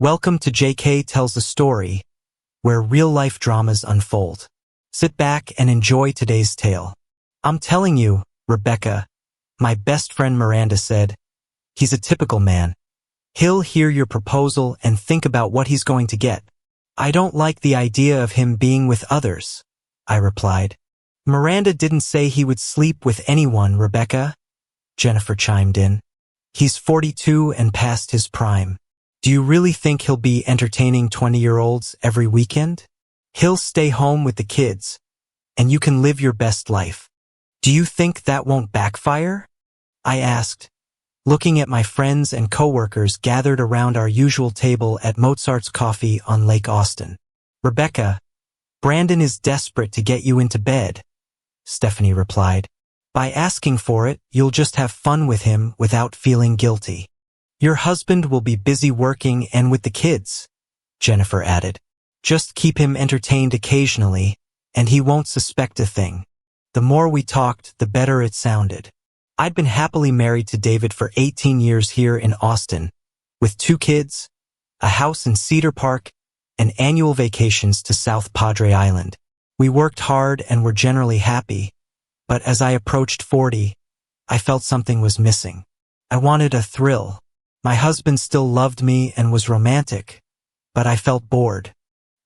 Welcome to JK Tells a Story, where real-life dramas unfold. Sit back and enjoy today's tale. I'm telling you, Rebecca, my best friend Miranda said, he's a typical man. He'll hear your proposal and think about what he's going to get. I don't like the idea of him being with others, I replied. Miranda didn't say he would sleep with anyone, Rebecca, Jennifer chimed in. He's 42 and past his prime. Do you really think he'll be entertaining 20-year-olds every weekend? He'll stay home with the kids, and you can live your best life. Do you think that won't backfire? I asked, looking at my friends and coworkers gathered around our usual table at Mozart's Coffee on Lake Austin. Rebecca, Brandon is desperate to get you into bed, Stephanie replied. By asking for it, you'll just have fun with him without feeling guilty. Your husband will be busy working and with the kids, Jennifer added. Just keep him entertained occasionally, and he won't suspect a thing. The more we talked, the better it sounded. I'd been happily married to David for 18 years here in Austin, with 2 kids, a house in Cedar Park, and annual vacations to South Padre Island. We worked hard and were generally happy, but as I approached 40, I felt something was missing. I wanted a thrill. My husband still loved me and was romantic, but I felt bored.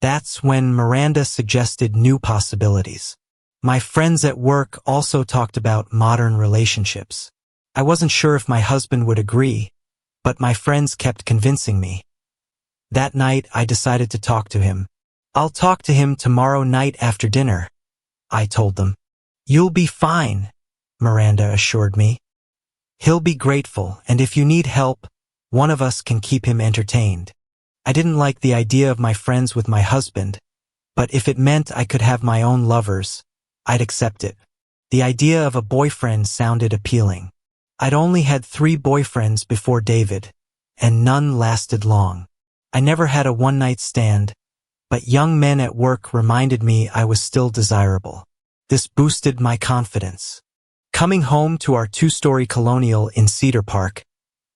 That's when Miranda suggested new possibilities. My friends at work also talked about modern relationships. I wasn't sure if my husband would agree, but my friends kept convincing me. That night, I decided to talk to him. I'll talk to him tomorrow night after dinner, I told them. You'll be fine, Miranda assured me. He'll be grateful, and if you need help, one of us can keep him entertained. I didn't like the idea of my friends with my husband, but if it meant I could have my own lovers, I'd accept it. The idea of a boyfriend sounded appealing. I'd only had 3 boyfriends before David, and none lasted long. I never had a one-night stand, but young men at work reminded me I was still desirable. This boosted my confidence. Coming home to our 2-story colonial in Cedar Park,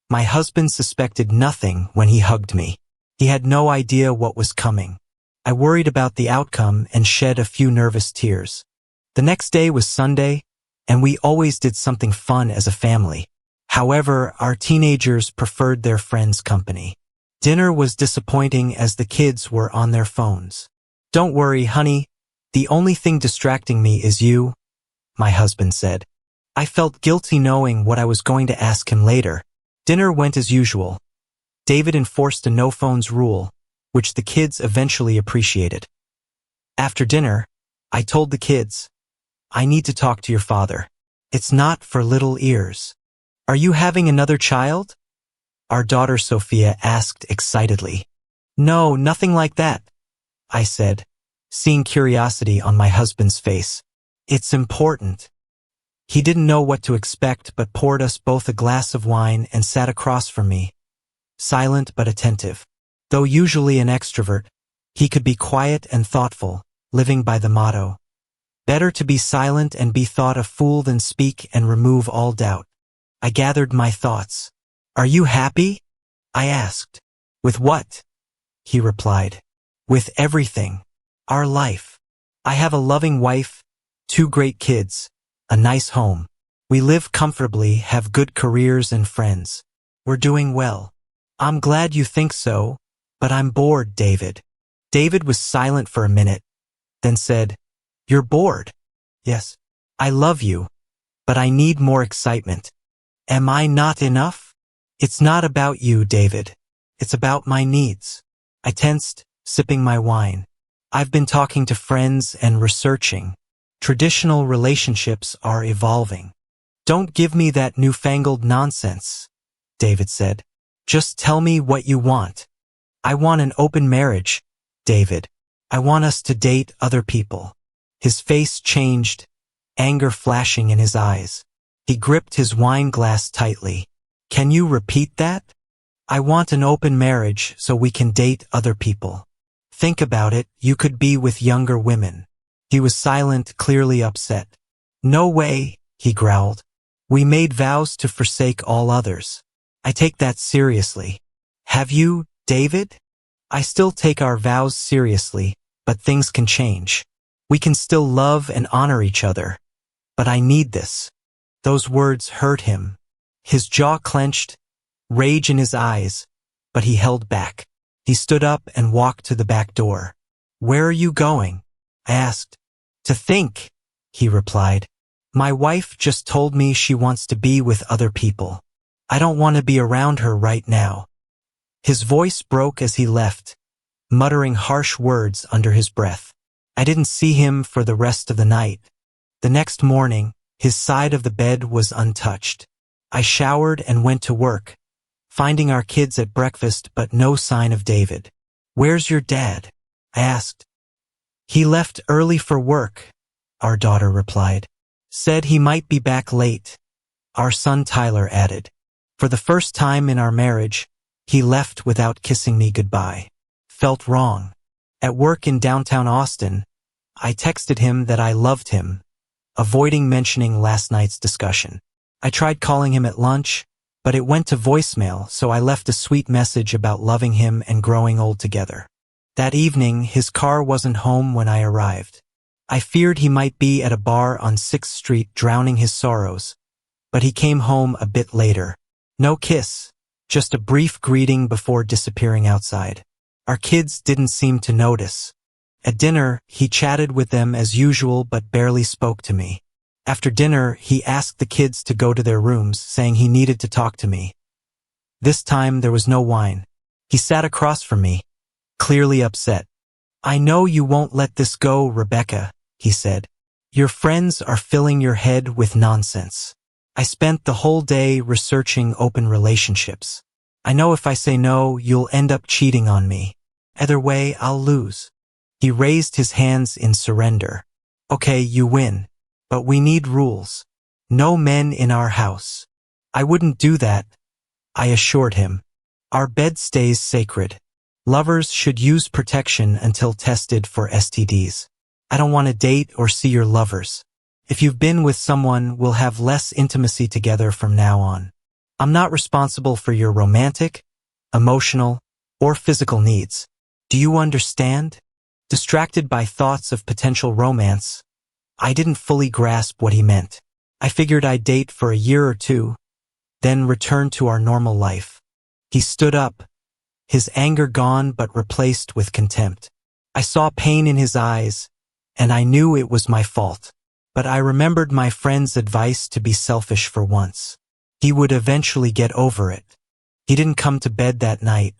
my husband suspected nothing when he hugged me. He had no idea what was coming. I worried about the outcome and shed a few nervous tears. The next day was Sunday, and we always did something fun as a family. However, our teenagers preferred their friends' company. Dinner was disappointing as the kids were on their phones. Don't worry, honey. The only thing distracting me is you, my husband said. I felt guilty knowing what I was going to ask him later. Dinner went as usual. David enforced a no-phones rule, which the kids eventually appreciated. After dinner, I told the kids, I need to talk to your father. It's not for little ears. Are you having another child? Our daughter Sophia asked excitedly. No, nothing like that, I said, seeing curiosity on my husband's face. It's important. He didn't know what to expect but poured us both a glass of wine and sat across from me, silent but attentive. Though usually an extrovert, he could be quiet and thoughtful, living by the motto, better to be silent and be thought a fool than speak and remove all doubt. I gathered my thoughts. Are you happy? I asked. With what? He replied. With everything. Our life. I have a loving wife, 2 great kids, a nice home. We live comfortably, have good careers and friends. We're doing well. I'm glad you think so, but I'm bored, David. David was silent for a minute, then said, You're bored? Yes. I love you, but I need more excitement. Am I not enough? It's not about you, David. It's about my needs. I tensed, sipping my wine. I've been talking to friends and researching. Traditional relationships are evolving. Don't give me that newfangled nonsense, David said. Just tell me what you want. I want an open marriage, David. I want us to date other people. His face changed, anger flashing in his eyes. He gripped his wine glass tightly. Can you repeat that? I want an open marriage so we can date other people. Think about it, you could be with younger women. He was silent, clearly upset. No way, he growled. We made vows to forsake all others. I take that seriously. Have you, David? I still take our vows seriously, but things can change. We can still love and honor each other. But I need this." Those words hurt him. His jaw clenched, rage in his eyes, but he held back. He stood up and walked to the back door. "Where are you going?" I asked. "To think," he replied. "My wife just told me she wants to be with other people. I don't want to be around her right now." His voice broke as he left, muttering harsh words under his breath. I didn't see him for the rest of the night. The next morning, his side of the bed was untouched. I showered and went to work, finding our kids at breakfast but no sign of David. "Where's your dad?" I asked. "He left early for work," our daughter replied. "Said he might be back late," our son Tyler added. For the first time in our marriage, he left without kissing me goodbye. Felt wrong. At work in downtown Austin, I texted him that I loved him, avoiding mentioning last night's discussion. I tried calling him at lunch, but it went to voicemail, so I left a sweet message about loving him and growing old together. That evening, his car wasn't home when I arrived. I feared he might be at a bar on 6th Street drowning his sorrows, but he came home a bit later. No kiss, just a brief greeting before disappearing outside. Our kids didn't seem to notice. At dinner, he chatted with them as usual but barely spoke to me. After dinner, he asked the kids to go to their rooms, saying he needed to talk to me. This time, there was no wine. He sat across from me, clearly upset. "I know you won't let this go, Rebecca," he said. "Your friends are filling your head with nonsense. I spent the whole day researching open relationships. I know if I say no, you'll end up cheating on me. Either way, I'll lose." He raised his hands in surrender. "Okay, you win. But we need rules. No men in our house." "I wouldn't do that," I assured him. "Our bed stays sacred. Lovers should use protection until tested for STDs. I don't want to date or see your lovers. If you've been with someone, we'll have less intimacy together from now on. I'm not responsible for your romantic, emotional, or physical needs. Do you understand?" Distracted by thoughts of potential romance, I didn't fully grasp what he meant. I figured I'd date for a year or two, then return to our normal life. He stood up, his anger gone but replaced with contempt. I saw pain in his eyes, and I knew it was my fault. But I remembered my friend's advice to be selfish for once. He would eventually get over it. He didn't come to bed that night.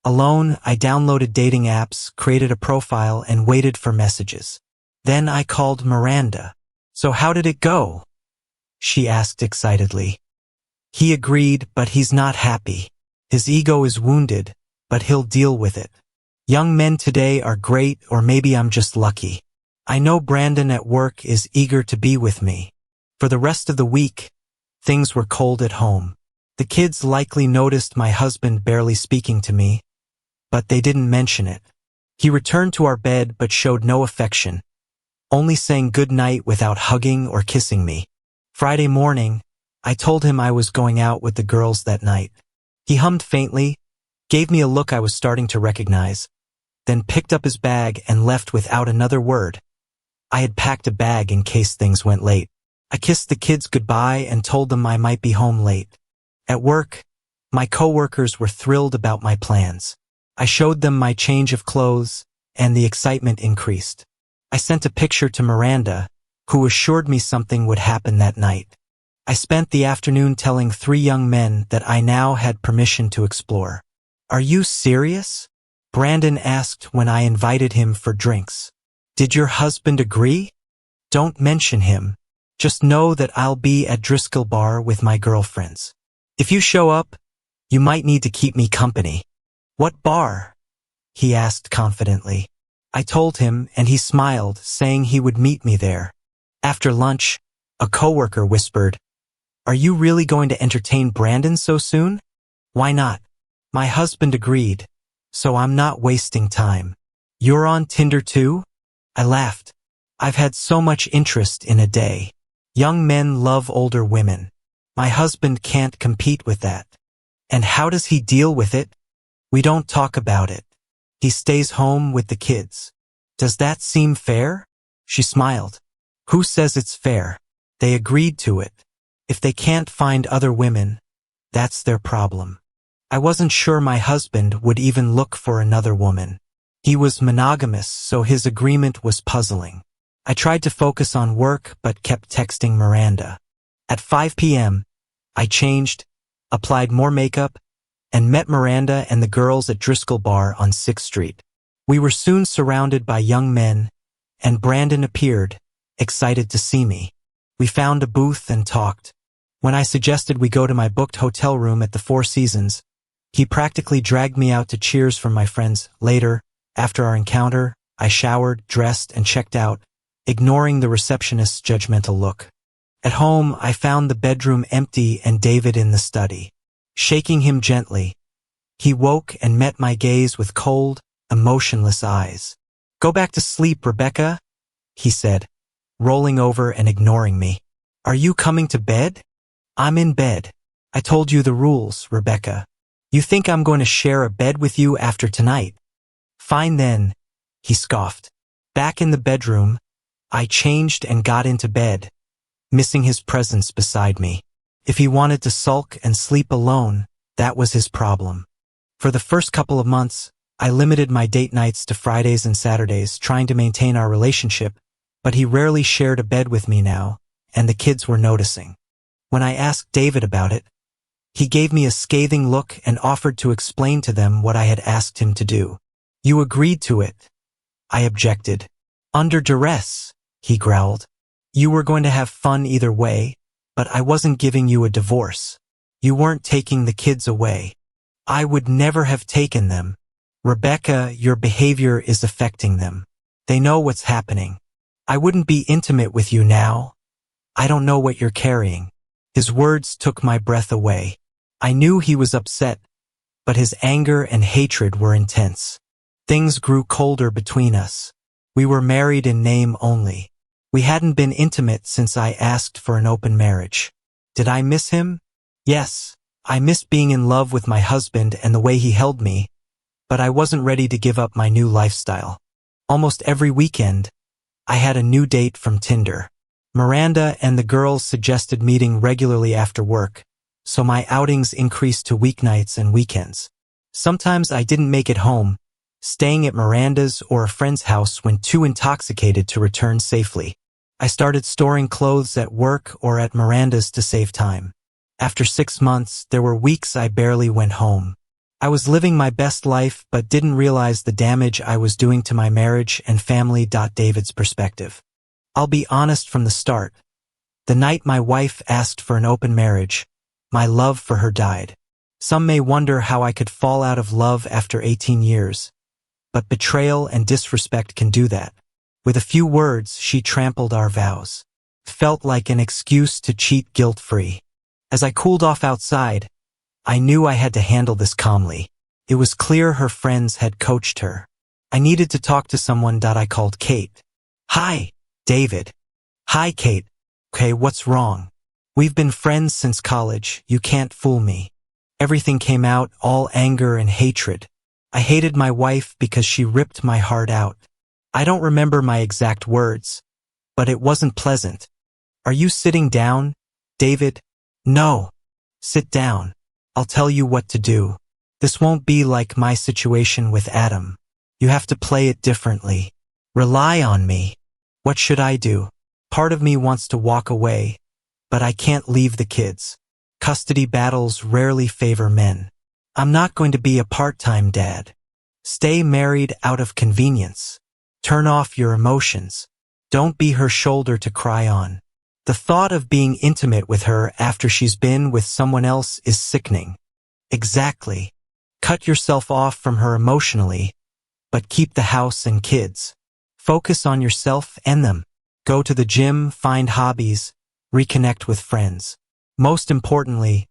Alone, I downloaded dating apps, created a profile, and waited for messages. Then I called Miranda. "So how did it go?" she asked excitedly. "He agreed, but he's not happy. His ego is wounded, but he'll deal with it. Young men today are great, or maybe I'm just lucky. I know Brandon at work is eager to be with me." For the rest of the week, things were cold at home. The kids likely noticed my husband barely speaking to me, but they didn't mention it. He returned to our bed but showed no affection, only saying good night without hugging or kissing me. Friday morning, I told him I was going out with the girls that night. He hummed faintly, gave me a look I was starting to recognize, then picked up his bag and left without another word. I had packed a bag in case things went late. I kissed the kids goodbye and told them I might be home late. At work, my coworkers were thrilled about my plans. I showed them my change of clothes, and the excitement increased. I sent a picture to Miranda, who assured me something would happen that night. I spent the afternoon telling 3 young men that I now had permission to explore. "Are you serious?" Brandon asked when I invited him for drinks. "Did your husband agree?" "Don't mention him. Just know that I'll be at Driscoll Bar with my girlfriends. If you show up, you might need to keep me company." "What bar?" he asked confidently. I told him, and he smiled, saying he would meet me there. After lunch, a coworker whispered, "Are you really going to entertain Brandon so soon?" "Why not?" My husband agreed, so I'm not wasting time. "You're on Tinder too?" I laughed. I've had so much interest in a day. Young men love older women. My husband can't compete with that. And how does he deal with it? "We don't talk about it. He stays home with the kids. Does that seem fair? She smiled. Who says it's fair? They agreed to it. If they can't find other women, that's their problem. I wasn't sure my husband would even look for another woman. He was monogamous, so his agreement was puzzling. I tried to focus on work but kept texting Miranda. At 5 p.m., I changed, applied more makeup, and met Miranda and the girls at Driscoll Bar on 6th Street. We were soon surrounded by young men, and Brandon appeared, excited to see me. We found a booth and talked. When I suggested we go to my booked hotel room at the Four Seasons, he practically dragged me out to cheers from my friends. Later, after our encounter, I showered, dressed, and checked out, ignoring the receptionist's judgmental look. At home, I found the bedroom empty and David in the study. Shaking him gently, he woke and met my gaze with cold, emotionless eyes. "Go back to sleep, Rebecca," he said, rolling over and ignoring me. "Are you coming to bed?" "I'm in bed. I told you the rules, Rebecca. You think I'm going to share a bed with you after tonight?" "Fine then," he scoffed. Back in the bedroom, I changed and got into bed, missing his presence beside me. If he wanted to sulk and sleep alone, that was his problem. For the first couple of months, I limited my date nights to Fridays and Saturdays, trying to maintain our relationship, but he rarely shared a bed with me now, and the kids were noticing. When I asked David about it, he gave me a scathing look and offered to explain to them what I had asked him to do. "You agreed to it," I objected. "Under duress," he growled. "You were going to have fun either way, but I wasn't giving you a divorce. You weren't taking the kids away. I would never have taken them. Rebecca, your behavior is affecting them. They know what's happening. I wouldn't be intimate with you now. I don't know what you're carrying." His words took my breath away. I knew he was upset, but his anger and hatred were intense. Things grew colder between us. We were married in name only. We hadn't been intimate since I asked for an open marriage. Did I miss him? Yes, I missed being in love with my husband and the way he held me, but I wasn't ready to give up my new lifestyle. Almost every weekend, I had a new date from Tinder. Miranda and the girls suggested meeting regularly after work, so my outings increased to weeknights and weekends. Sometimes I didn't make it home, staying at Miranda's or a friend's house when too intoxicated to return safely. I started storing clothes at work or at Miranda's to save time. After 6 months, there were weeks I barely went home. I was living my best life but didn't realize the damage I was doing to my marriage and family. David's perspective. I'll be honest from the start. The night my wife asked for an open marriage, my love for her died. Some may wonder how I could fall out of love after 18 years, but betrayal and disrespect can do that. With a few words, she trampled our vows. Felt like an excuse to cheat guilt-free. As I cooled off outside, I knew I had to handle this calmly. It was clear her friends had coached her. I needed to talk to someone. I called Kate. "Hi, David." "Hi, Kate. Okay, what's wrong?" "We've been friends since college. You can't fool me." Everything came out, all anger and hatred. I hated my wife because she ripped my heart out. I don't remember my exact words, but it wasn't pleasant. "Are you sitting down, David?" "No." "Sit down. I'll tell you what to do. This won't be like my situation with Adam. You have to play it differently. Rely on me." "What should I do?" Part of me wants to walk away, but I can't leave the kids. Custody battles rarely favor men. I'm not going to be a part-time dad. Stay married out of convenience. Turn off your emotions. Don't be her shoulder to cry on. The thought of being intimate with her after she's been with someone else is sickening. Exactly. Cut yourself off from her emotionally, but keep the house and kids. Focus on yourself and them. Go to the gym, find hobbies, reconnect with friends. Most importantly,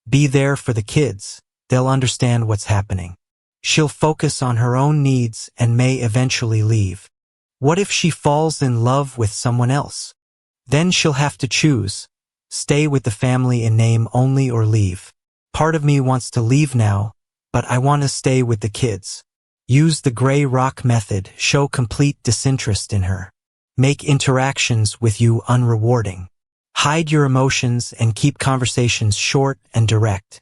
be there for the kids. They'll understand what's happening. She'll focus on her own needs and may eventually leave. What if she falls in love with someone else? Then she'll have to choose. Stay with the family in name only or leave. Part of me wants to leave now, but I want to stay with the kids. Use the gray rock method. Show complete disinterest in her. Make interactions with you unrewarding. Hide your emotions and keep conversations short and direct.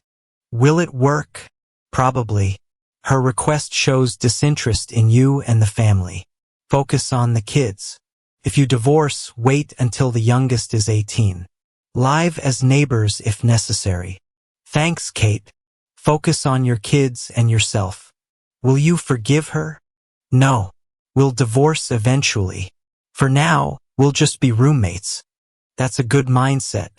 Will it work? Probably. Her request shows disinterest in you and the family. Focus on the kids. If you divorce, wait until the youngest is 18. Live as neighbors if necessary. Thanks, Kate. Focus on your kids and yourself. Will you forgive her? No. We'll divorce eventually. For now, we'll just be roommates. That's a good mindset.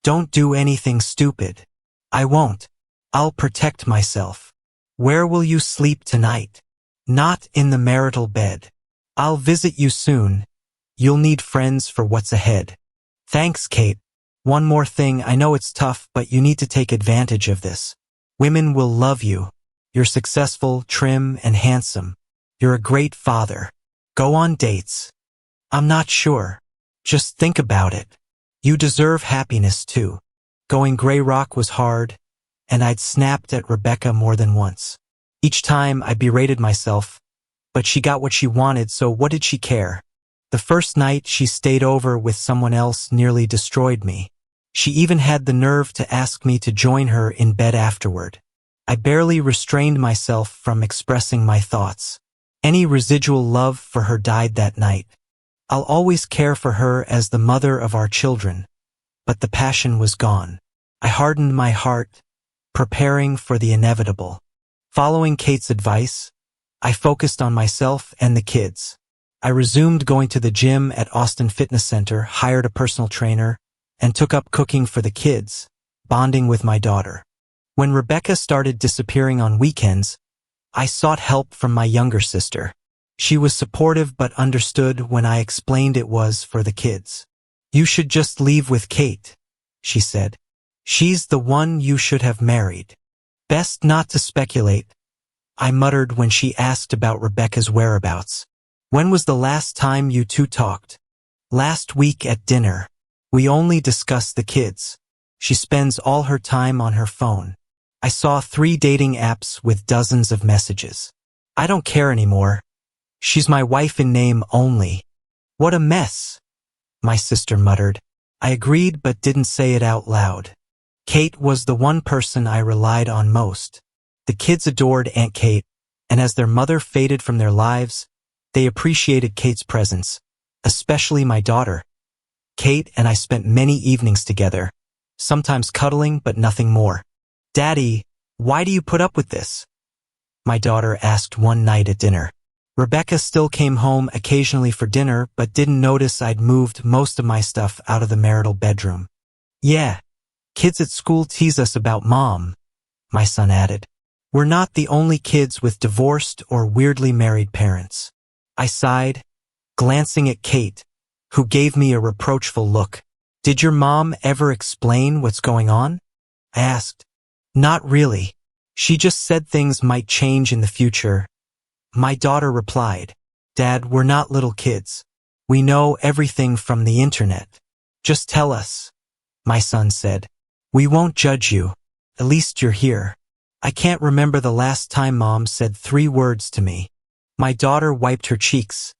Don't do anything stupid. I won't. I'll protect myself. Where will you sleep tonight? Not in the marital bed. I'll visit you soon. You'll need friends for what's ahead. Thanks, Kate. One more thing, I know it's tough, but you need to take advantage of this. Women will love you. You're successful, trim, and handsome. You're a great father. Go on dates. I'm not sure. Just think about it. You deserve happiness too. Going gray rock was hard, and I'd snapped at Rebecca more than once. Each time I berated myself, but she got what she wanted, so what did she care? The first night she stayed over with someone else nearly destroyed me. She even had the nerve to ask me to join her in bed afterward. I barely restrained myself from expressing my thoughts. Any residual love for her died that night. I'll always care for her as the mother of our children, but the passion was gone. I hardened my heart, preparing for the inevitable. Following Kate's advice, I focused on myself and the kids. I resumed going to the gym at Austin Fitness Center, hired a personal trainer, and took up cooking for the kids, bonding with my daughter. When Rebecca started disappearing on weekends, I sought help from my younger sister. She was supportive but understood when I explained it was for the kids. You should just leave with Kate, she said. She's the one you should have married. Best not to speculate, I muttered when she asked about Rebecca's whereabouts. When was the last time you two talked? Last week at dinner. We only discussed the kids. She spends all her time on her phone. I saw 3 dating apps with dozens of messages. I don't care anymore. She's my wife in name only. What a mess, my sister muttered. I agreed but didn't say it out loud. Kate was the one person I relied on most. The kids adored Aunt Kate, and as their mother faded from their lives, they appreciated Kate's presence, especially my daughter. Kate and I spent many evenings together, sometimes cuddling but nothing more. Daddy, why do you put up with this? My daughter asked one night at dinner. Rebecca still came home occasionally for dinner but didn't notice I'd moved most of my stuff out of the marital bedroom. Yeah, kids at school tease us about Mom, my son added. We're not the only kids with divorced or weirdly married parents. I sighed, glancing at Kate, who gave me a reproachful look. Did your mom ever explain what's going on? I asked. Not really. She just said things might change in the future. My daughter replied, Dad, we're not little kids. We know everything from the internet. Just tell us, my son said. We won't judge you. At least you're here. I can't remember the last time Mom said 3 words to me. My daughter wiped her cheeks,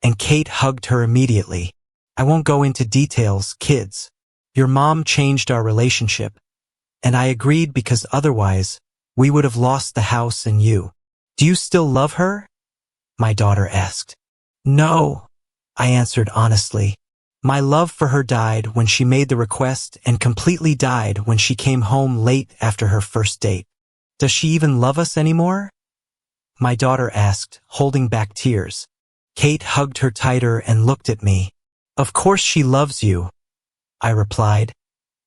and Kate hugged her immediately. I won't go into details, kids. Your mom changed our relationship, and I agreed because otherwise, we would have lost the house and you. Do you still love her? My daughter asked. No, I answered honestly. My love for her died when she made the request and completely died when she came home late after her first date. Does she even love us anymore? My daughter asked, holding back tears. Kate hugged her tighter and looked at me. Of course she loves you, I replied,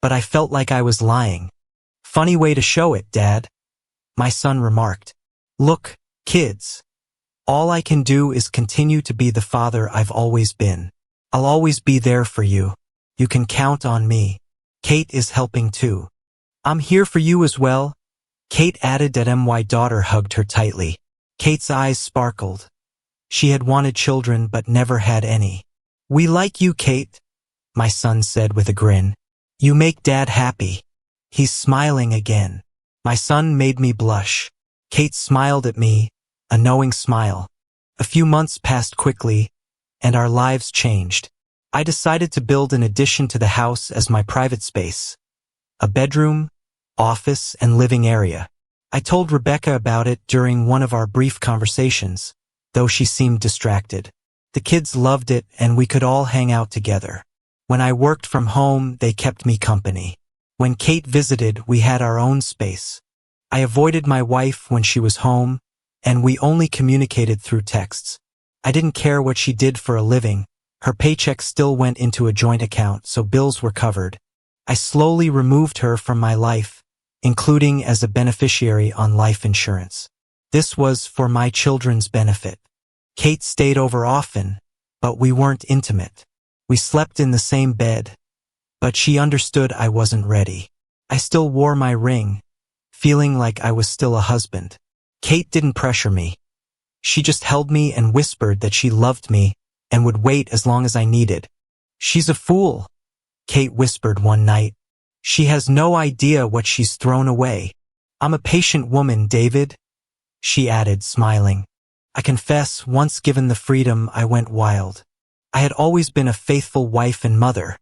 but I felt like I was lying. Funny way to show it, Dad, my son remarked. Look, kids, all I can do is continue to be the father I've always been. I'll always be there for you. You can count on me. Kate is helping too. I'm here for you as well, Kate added. My daughter hugged her tightly. Kate's eyes sparkled. She had wanted children but never had any. We like you, Kate, my son said with a grin. You make Dad happy. He's smiling again. My son made me blush. Kate smiled at me, a knowing smile. A few months passed quickly, and our lives changed. I decided to build an addition to the house as my private space. A bedroom, office, and living area. I told Rebecca about it during one of our brief conversations, though she seemed distracted. The kids loved it and we could all hang out together. When I worked from home, they kept me company. When Kate visited, we had our own space. I avoided my wife when she was home, and we only communicated through texts. I didn't care what she did for a living. Her paycheck still went into a joint account, so bills were covered. I slowly removed her from my life, including as a beneficiary on life insurance. This was for my children's benefit. Kate stayed over often, but we weren't intimate. We slept in the same bed, but she understood I wasn't ready. I still wore my ring, feeling like I was still a husband. Kate didn't pressure me. She just held me and whispered that she loved me and would wait as long as I needed. "She's a fool," Kate whispered one night. "She has no idea what she's thrown away." "I'm a patient woman, David," she added, smiling. I confess, once given the freedom, I went wild. I had always been a faithful wife and mother,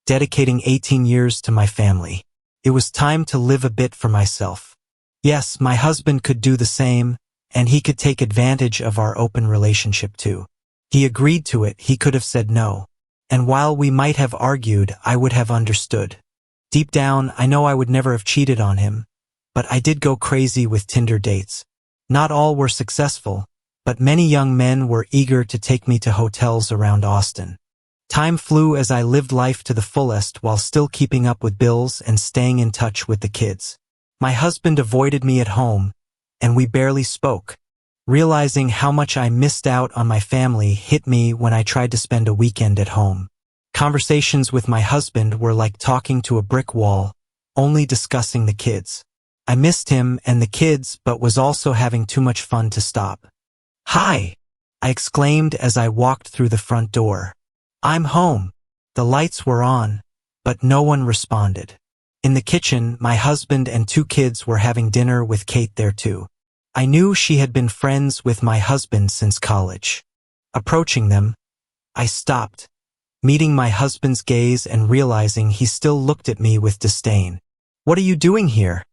dedicating 18 years to my family. It was time to live a bit for myself. Yes, my husband could do the same, and he could take advantage of our open relationship too. He agreed to it. He could have said no. And while we might have argued, I would have understood. Deep down, I know I would never have cheated on him, but I did go crazy with Tinder dates. Not all were successful, but many young men were eager to take me to hotels around Austin. Time flew as I lived life to the fullest while still keeping up with bills and staying in touch with the kids. My husband avoided me at home, and we barely spoke. Realizing how much I missed out on my family hit me when I tried to spend a weekend at home. Conversations with my husband were like talking to a brick wall, only discussing the kids. I missed him and the kids, but was also having too much fun to stop. "Hi!" I exclaimed as I walked through the front door. "I'm home." The lights were on, but no one responded. In the kitchen, my husband and 2 kids were having dinner with Kate there too. I knew she had been friends with my husband since college. Approaching them, I stopped, meeting my husband's gaze and realizing he still looked at me with disdain. "What are you doing here?"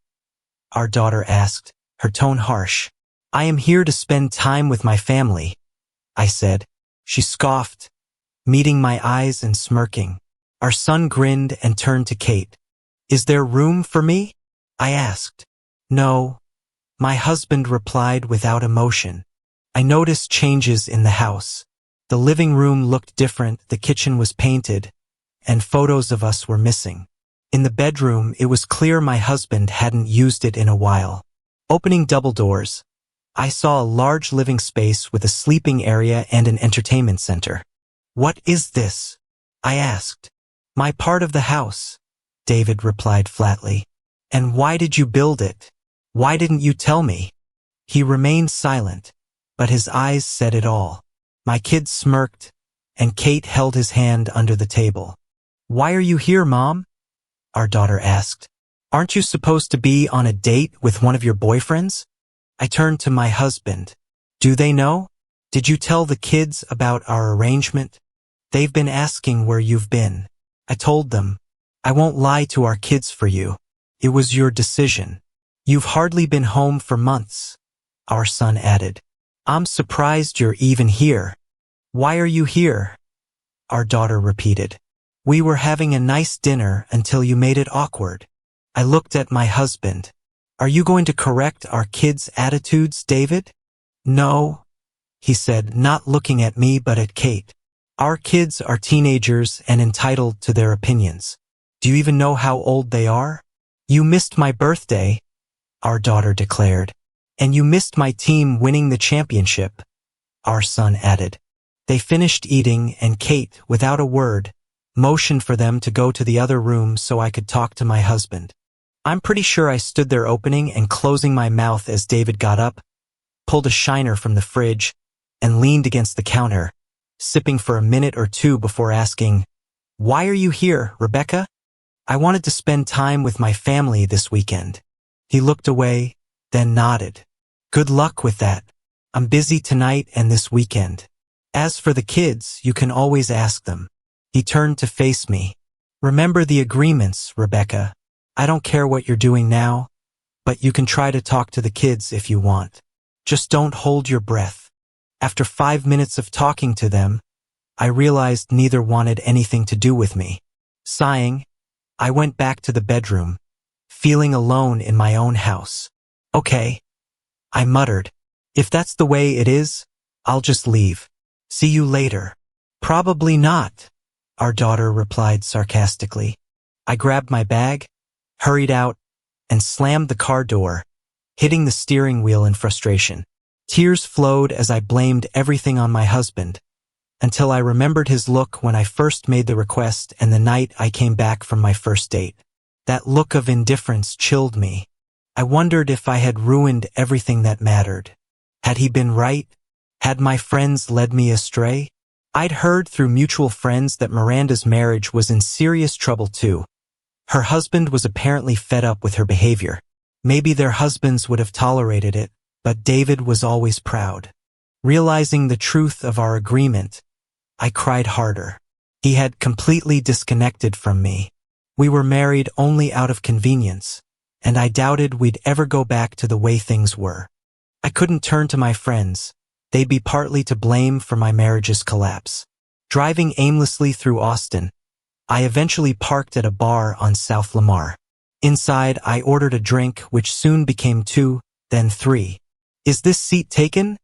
our daughter asked, her tone harsh. "I am here to spend time with my family," I said. She scoffed, meeting my eyes and smirking. Our son grinned and turned to Kate. "Is there room for me?" I asked. "No," my husband replied without emotion. I noticed changes in the house. The living room looked different, the kitchen was painted, and photos of us were missing. In the bedroom, it was clear my husband hadn't used it in a while. Opening double doors, I saw a large living space with a sleeping area and an entertainment center. "What is this?" I asked. "My part of the house," David replied flatly. "And why did you build it? Why didn't you tell me?" He remained silent, but his eyes said it all. My kids smirked, and Kate held his hand under the table. "Why are you here, Mom?" our daughter asked. "Aren't you supposed to be on a date with one of your boyfriends?" I turned to my husband. "Do they know? Did you tell the kids about our arrangement? They've been asking where you've been." I told them. "I won't lie to our kids for you. It was your decision. You've hardly been home for months," our son added. "I'm surprised you're even here." "Why are you here?" our daughter repeated. "We were having a nice dinner until you made it awkward." I looked at my husband. "Are you going to correct our kids' attitudes, David?" "No," he said, not looking at me but at Kate. "Our kids are teenagers and entitled to their opinions. Do you even know how old they are?" "You missed my birthday," our daughter declared. "And you missed my team winning the championship," our son added. They finished eating and Kate, without a word, motioned for them to go to the other room so I could talk to my husband. I'm pretty sure I stood there opening and closing my mouth as David got up, pulled a shiner from the fridge, and leaned against the counter, sipping for a minute or two before asking, "Why are you here, Rebecca?" "I wanted to spend time with my family this weekend." He looked away, then nodded. "Good luck with that." I'm busy tonight and this weekend. As for the kids, you can always ask them. He turned to face me. Remember the agreements, Rebecca. I don't care what you're doing now, but you can try to talk to the kids if you want. Just don't hold your breath. After 5 minutes of talking to them, I realized neither wanted anything to do with me. Sighing, I went back to the bedroom, feeling alone in my own house. Okay, I muttered. If that's the way it is, I'll just leave. See you later. Probably not, our daughter replied sarcastically. I grabbed my bag, hurried out, and slammed the car door, hitting the steering wheel in frustration. Tears flowed as I blamed everything on my husband, until I remembered his look when I first made the request and the night I came back from my first date. That look of indifference chilled me. I wondered if I had ruined everything that mattered. Had he been right? Had my friends led me astray? I'd heard through mutual friends that Miranda's marriage was in serious trouble too. Her husband was apparently fed up with her behavior. Maybe their husbands would have tolerated it, but David was always proud. Realizing the truth of our agreement, I cried harder. He had completely disconnected from me. We were married only out of convenience, and I doubted we'd ever go back to the way things were. I couldn't turn to my friends. They'd be partly to blame for my marriage's collapse. Driving aimlessly through Austin, I eventually parked at a bar on South Lamar. Inside, I ordered a drink, which soon became 2, then 3. Is this seat taken?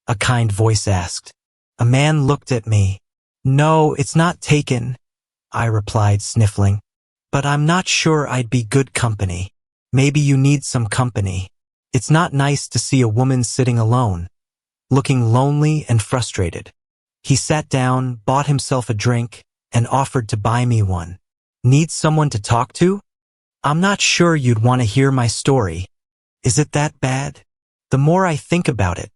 A kind voice asked. A man looked at me. No, it's not taken, I replied, sniffling. But I'm not sure I'd be good company. Maybe you need some company. It's not nice to see a woman sitting alone, looking lonely and frustrated. He sat down, bought himself a drink, and offered to buy me one. Need someone to talk to? I'm not sure you'd want to hear my story. Is it that bad? The more I think about it,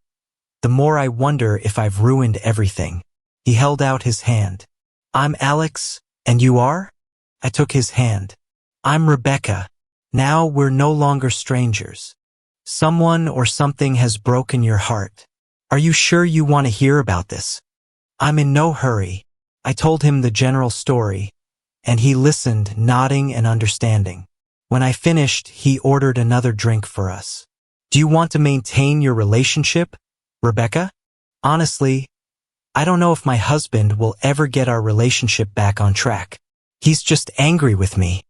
the more I wonder if I've ruined everything. He held out his hand. I'm Alex, and you are? I took his hand. I'm Rebecca. Now we're no longer strangers. Someone or something has broken your heart. Are you sure you want to hear about this? I'm in no hurry. I told him the general story, and he listened, nodding and understanding. When I finished, he ordered another drink for us. Do you want to maintain your relationship, Rebecca? Honestly, I don't know if my husband will ever get our relationship back on track. He's just angry with me.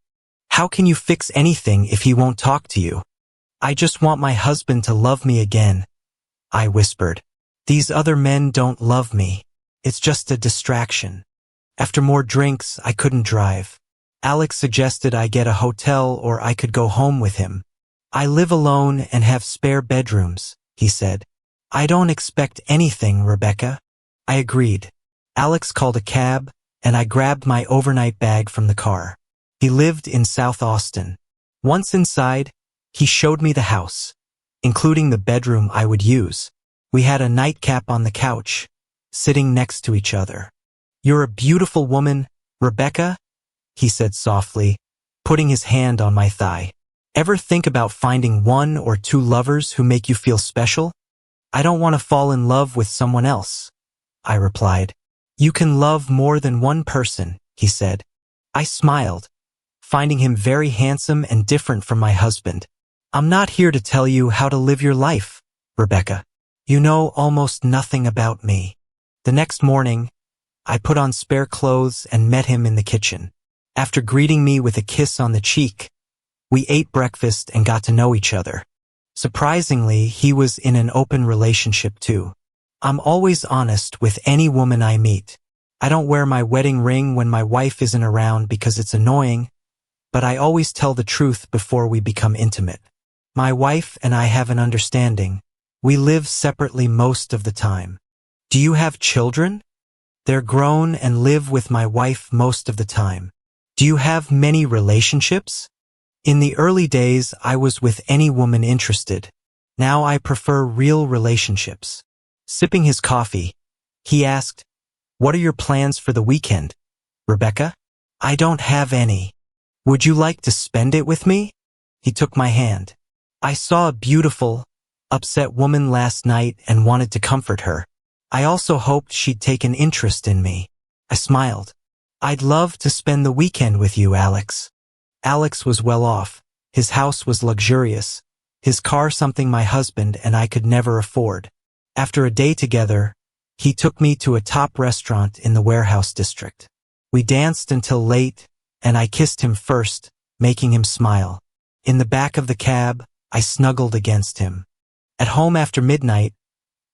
How can you fix anything if he won't talk to you? I just want my husband to love me again, I whispered. These other men don't love me. It's just a distraction. After more drinks, I couldn't drive. Alex suggested I get a hotel or I could go home with him. I live alone and have spare bedrooms, he said. I don't expect anything, Rebecca. I agreed. Alex called a cab, and I grabbed my overnight bag from the car. He lived in South Austin. Once inside, he showed me the house, including the bedroom I would use. We had a nightcap on the couch, sitting next to each other. You're a beautiful woman, Rebecca, he said softly, putting his hand on my thigh. Ever think about finding 1 or 2 lovers who make you feel special? I don't want to fall in love with someone else, I replied. You can love more than one person, he said. I smiled, finding him very handsome and different from my husband. I'm not here to tell you how to live your life, Rebecca. You know almost nothing about me. The next morning, I put on spare clothes and met him in the kitchen. After greeting me with a kiss on the cheek, we ate breakfast and got to know each other. Surprisingly, he was in an open relationship too. I'm always honest with any woman I meet. I don't wear my wedding ring when my wife isn't around because it's annoying, but I always tell the truth before we become intimate. My wife and I have an understanding. We live separately most of the time. Do you have children? They're grown and live with my wife most of the time. Do you have many relationships? In the early days, I was with any woman interested. Now I prefer real relationships. Sipping his coffee, he asked, What are your plans for the weekend, Rebecca? I don't have any. Would you like to spend it with me? He took my hand. I saw a beautiful, upset woman last night and wanted to comfort her. I also hoped she'd take an interest in me. I smiled. I'd love to spend the weekend with you, Alex. Alex was well off. His house was luxurious. His car something my husband and I could never afford. After a day together, he took me to a top restaurant in the warehouse district. We danced until late, and I kissed him first, making him smile. In the back of the cab, I snuggled against him. At home after midnight,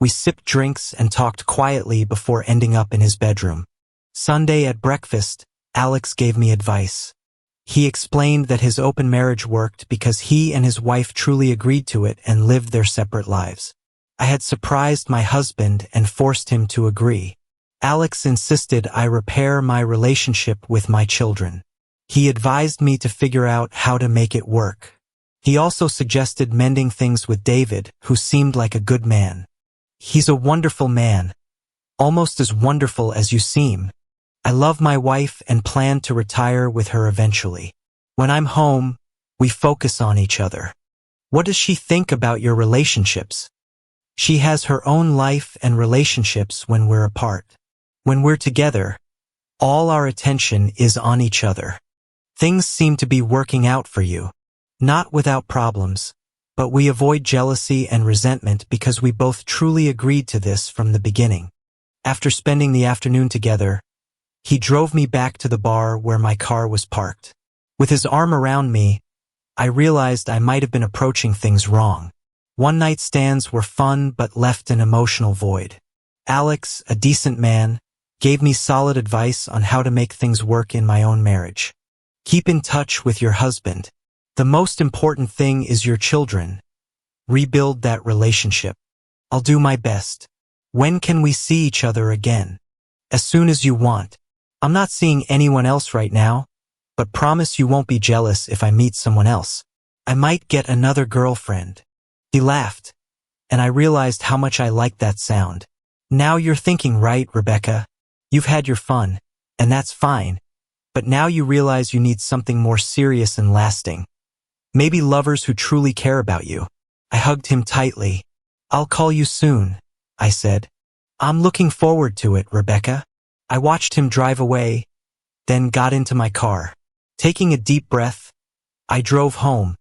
we sipped drinks and talked quietly before ending up in his bedroom. Sunday at breakfast, Alex gave me advice. He explained that his open marriage worked because he and his wife truly agreed to it and lived their separate lives. I had surprised my husband and forced him to agree. Alex insisted I repair my relationship with my children. He advised me to figure out how to make it work. He also suggested mending things with David, who seemed like a good man. He's a wonderful man, almost as wonderful as you seem. I love my wife and plan to retire with her eventually. When I'm home, we focus on each other. What does she think about your relationships? She has her own life and relationships when we're apart. When we're together, all our attention is on each other. Things seem to be working out for you. Not without problems, but we avoid jealousy and resentment because we both truly agreed to this from the beginning. After spending the afternoon together, he drove me back to the bar where my car was parked. With his arm around me, I realized I might have been approaching things wrong. One-night stands were fun but left an emotional void. Alex, a decent man, gave me solid advice on how to make things work in my own marriage. Keep in touch with your husband. The most important thing is your children. Rebuild that relationship. I'll do my best. When can we see each other again? As soon as you want. I'm not seeing anyone else right now, but promise you won't be jealous if I meet someone else. I might get another girlfriend. He laughed, and I realized how much I liked that sound. Now you're thinking right, Rebecca. You've had your fun, and that's fine, but now you realize you need something more serious and lasting. Maybe lovers who truly care about you. I hugged him tightly. I'll call you soon, I said. I'm looking forward to it, Rebecca. I watched him drive away, then got into my car. Taking a deep breath, I drove home,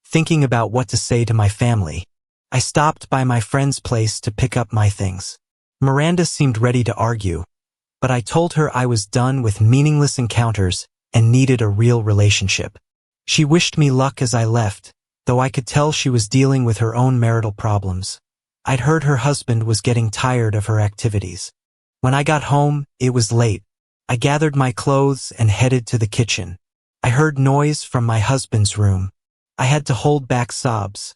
thinking about what to say to my family. I stopped by my friend's place to pick up my things. Miranda seemed ready to argue, but I told her I was done with meaningless encounters and needed a real relationship. She wished me luck as I left, though I could tell she was dealing with her own marital problems. I'd heard her husband was getting tired of her activities. When I got home, it was late. I gathered my clothes and headed to the kitchen. I heard noise from my husband's room. I had to hold back sobs,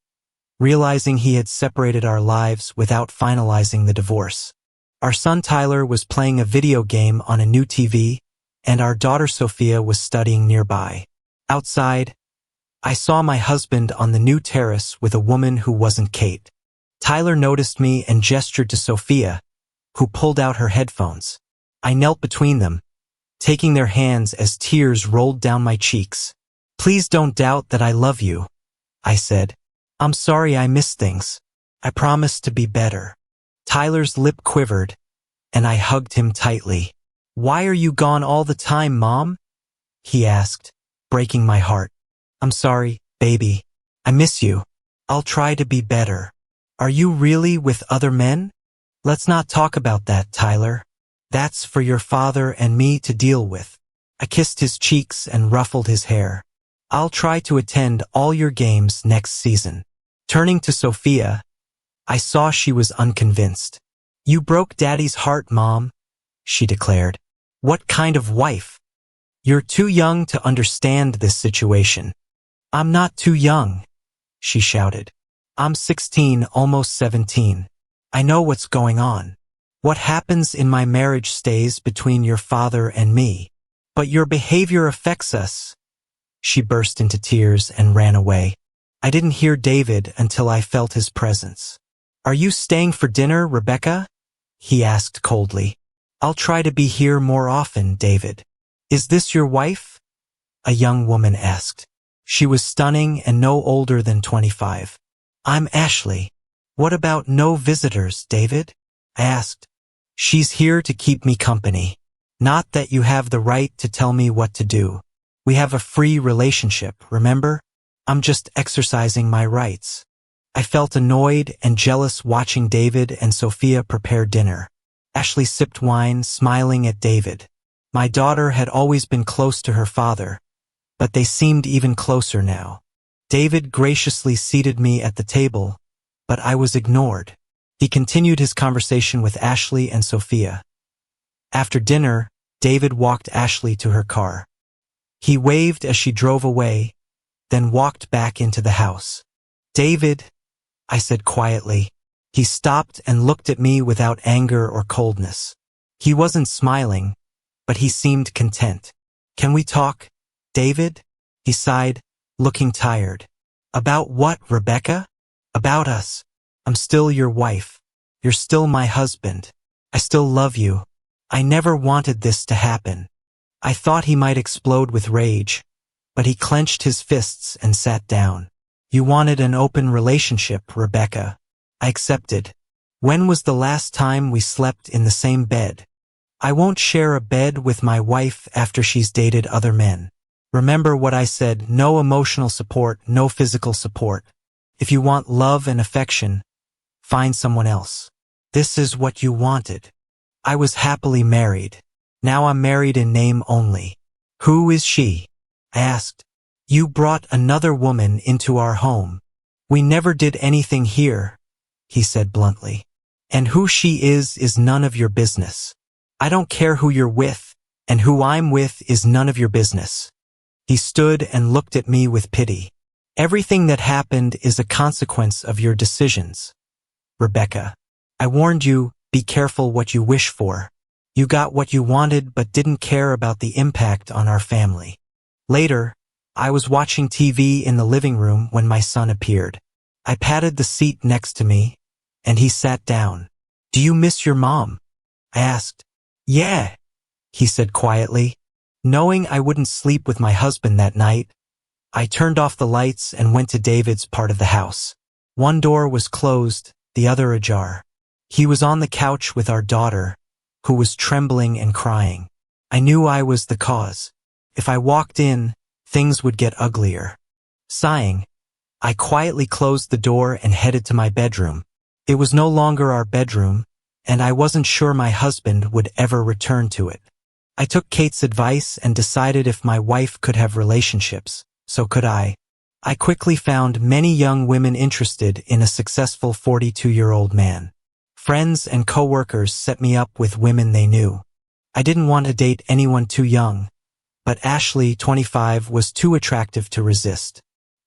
realizing he had separated our lives without finalizing the divorce. Our son Tyler was playing a video game on a new TV, and our daughter Sophia was studying nearby. Outside, I saw my husband on the new terrace with a woman who wasn't Kate. Tyler noticed me and gestured to Sophia, who pulled out her headphones. I knelt between them, taking their hands as tears rolled down my cheeks. Please don't doubt that I love you, I said. I'm sorry I missed things. I promise to be better. Tyler's lip quivered, and I hugged him tightly. Why are you gone all the time, Mom? He asked, breaking my heart. I'm sorry, baby. I miss you. I'll try to be better. Are you really with other men? Let's not talk about that, Tyler. That's for your father and me to deal with. I kissed his cheeks and ruffled his hair. I'll try to attend all your games next season. Turning to Sophia, I saw she was unconvinced. You broke Daddy's heart, Mom, she declared. What kind of wife? You're too young to understand this situation. I'm not too young, she shouted. I'm 16, almost 17. I know what's going on. What happens in my marriage stays between your father and me. But your behavior affects us. She burst into tears and ran away. I didn't hear David until I felt his presence. Are you staying for dinner, Rebecca? He asked coldly. I'll try to be here more often, David. Is this your wife? A young woman asked. She was stunning and no older than 25. I'm Ashley. What about no visitors, David? I asked. She's here to keep me company. Not that you have the right to tell me what to do. We have a free relationship, remember? I'm just exercising my rights. I felt annoyed and jealous watching David and Sophia prepare dinner. Ashley sipped wine, smiling at David. My daughter had always been close to her father, but they seemed even closer now. David graciously seated me at the table, but I was ignored. He continued his conversation with Ashley and Sophia. After dinner, David walked Ashley to her car. He waved as she drove away, then walked back into the house. David, I said quietly. He stopped and looked at me without anger or coldness. He wasn't smiling, but he seemed content. Can we talk, David? He sighed, looking tired. About what, Rebecca? About us. I'm still your wife. You're still my husband. I still love you. I never wanted this to happen. I thought he might explode with rage, but he clenched his fists and sat down. You wanted an open relationship, Rebecca. I accepted. When was the last time we slept in the same bed? I won't share a bed with my wife after she's dated other men. Remember what I said, no emotional support, no physical support. If you want love and affection, find someone else. This is what you wanted. I was happily married. Now I'm married in name only. Who is she? I asked. You brought another woman into our home. We never did anything here, he said bluntly. And who she is none of your business. I don't care who you're with, and who I'm with is none of your business. He stood and looked at me with pity. Everything that happened is a consequence of your decisions. Rebecca, I warned you, be careful what you wish for. You got what you wanted but didn't care about the impact on our family. Later, I was watching TV in the living room when my son appeared. I patted the seat next to me, and he sat down. Do you miss your mom? I asked. Yeah, he said quietly. Knowing I wouldn't sleep with my husband that night, I turned off the lights and went to David's part of the house. One door was closed, the other ajar. He was on the couch with our daughter, who was trembling and crying. I knew I was the cause. If I walked in, things would get uglier. Sighing, I quietly closed the door and headed to my bedroom. It was no longer our bedroom, and I wasn't sure my husband would ever return to it. I took Kate's advice and decided if my wife could have relationships, so could I. I quickly found many young women interested in a successful 42-year-old man. Friends and coworkers set me up with women they knew. I didn't want to date anyone too young, but Ashley, 25, was too attractive to resist.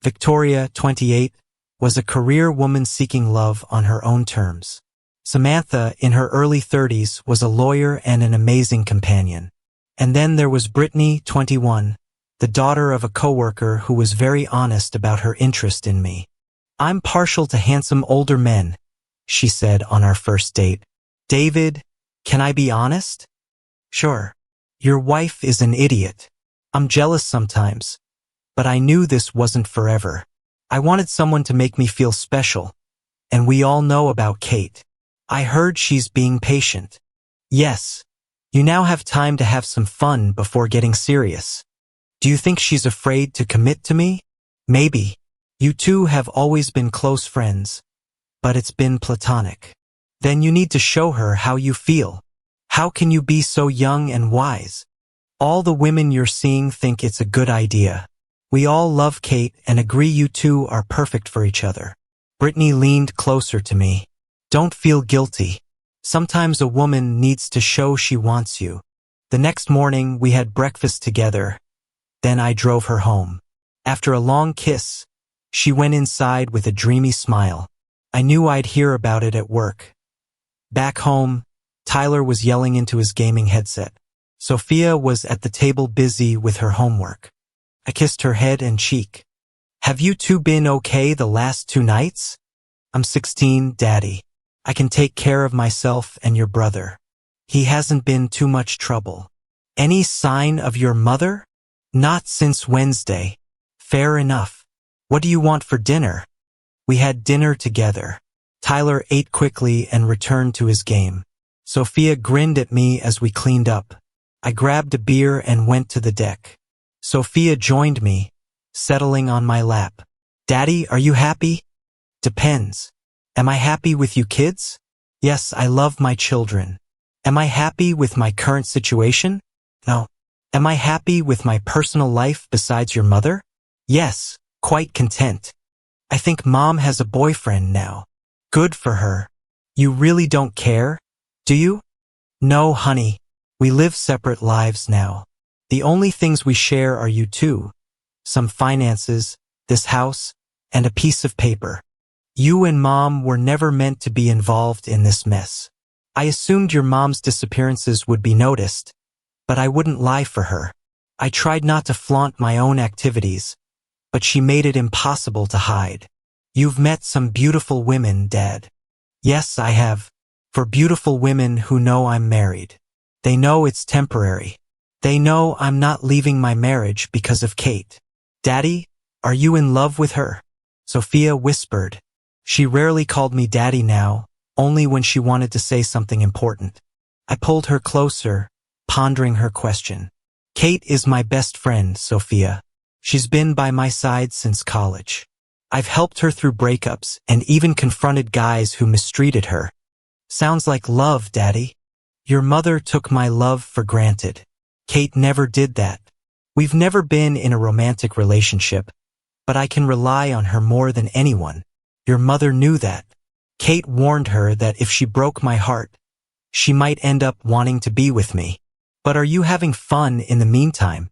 Victoria, 28, was a career woman seeking love on her own terms. Samantha, in her early 30s, was a lawyer and an amazing companion. And then there was Brittany, 21, the daughter of a coworker who was very honest about her interest in me. I'm partial to handsome older men, she said on our first date. David, can I be honest? Sure. Your wife is an idiot. I'm jealous sometimes, but I knew this wasn't forever. I wanted someone to make me feel special, and we all know about Kate. I heard she's being patient. Yes. You now have time to have some fun before getting serious. Do you think she's afraid to commit to me? Maybe. You two have always been close friends, but it's been platonic. Then you need to show her how you feel. How can you be so young and wise? All the women you're seeing think it's a good idea. We all love Kate and agree you two are perfect for each other. Brittany leaned closer to me. Don't feel guilty. Sometimes a woman needs to show she wants you. The next morning, we had breakfast together. Then I drove her home. After a long kiss, she went inside with a dreamy smile. I knew I'd hear about it at work. Back home, Tyler was yelling into his gaming headset. Sophia was at the table busy with her homework. I kissed her head and cheek. Have you two been okay the last 2 nights? I'm 16, Daddy. I can take care of myself and your brother. He hasn't been too much trouble. Any sign of your mother? Not since Wednesday. Fair enough. What do you want for dinner? We had dinner together. Tyler ate quickly and returned to his game. Sophia grinned at me as we cleaned up. I grabbed a beer and went to the deck. Sophia joined me, settling on my lap. Daddy, are you happy? Depends. Am I happy with you kids? Yes, I love my children. Am I happy with my current situation? No. Am I happy with my personal life besides your mother? Yes, quite content. I think Mom has a boyfriend now. Good for her. You really don't care, do you? No, honey. We live separate lives now. The only things we share are you two, some finances, this house, and a piece of paper. You and Mom were never meant to be involved in this mess. I assumed your mom's disappearances would be noticed, but I wouldn't lie for her. I tried not to flaunt my own activities, but she made it impossible to hide. You've met some beautiful women, Dad. Yes, I have. For beautiful women who know I'm married. They know it's temporary. They know I'm not leaving my marriage because of Kate. Daddy, are you in love with her? Sophia whispered. She rarely called me Daddy now, only when she wanted to say something important. I pulled her closer, pondering her question. Kate is my best friend, Sophia. She's been by my side since college. I've helped her through breakups and even confronted guys who mistreated her. Sounds like love, Daddy. Your mother took my love for granted. Kate never did that. We've never been in a romantic relationship, but I can rely on her more than anyone. Your mother knew that. Kate warned her that if she broke my heart, she might end up wanting to be with me. But are you having fun in the meantime?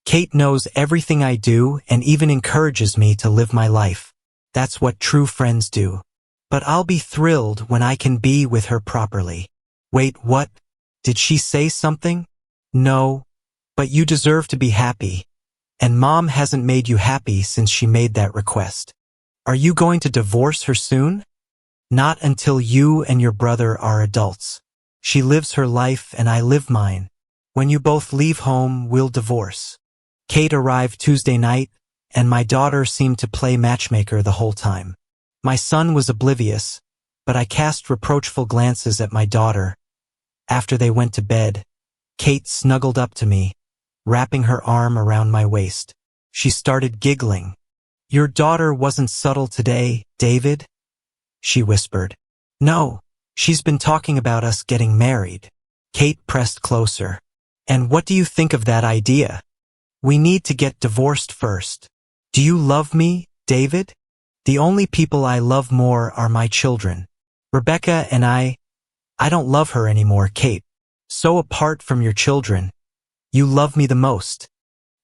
Kate knows everything I do and even encourages me to live my life. That's what true friends do. But I'll be thrilled when I can be with her properly. Wait, what? Did she say something? No, but you deserve to be happy. And Mom hasn't made you happy since she made that request. Are you going to divorce her soon? Not until you and your brother are adults. She lives her life and I live mine. When you both leave home, we'll divorce. Kate arrived Tuesday night, and my daughter seemed to play matchmaker the whole time. My son was oblivious, but I cast reproachful glances at my daughter. After they went to bed, Kate snuggled up to me, wrapping her arm around my waist. She started giggling. Your daughter wasn't subtle today, David? She whispered. No, she's been talking about us getting married. Kate pressed closer. And what do you think of that idea? We need to get divorced first. Do you love me, David? The only people I love more are my children. Rebecca and I don't love her anymore, Kate. So apart from your children, you love me the most.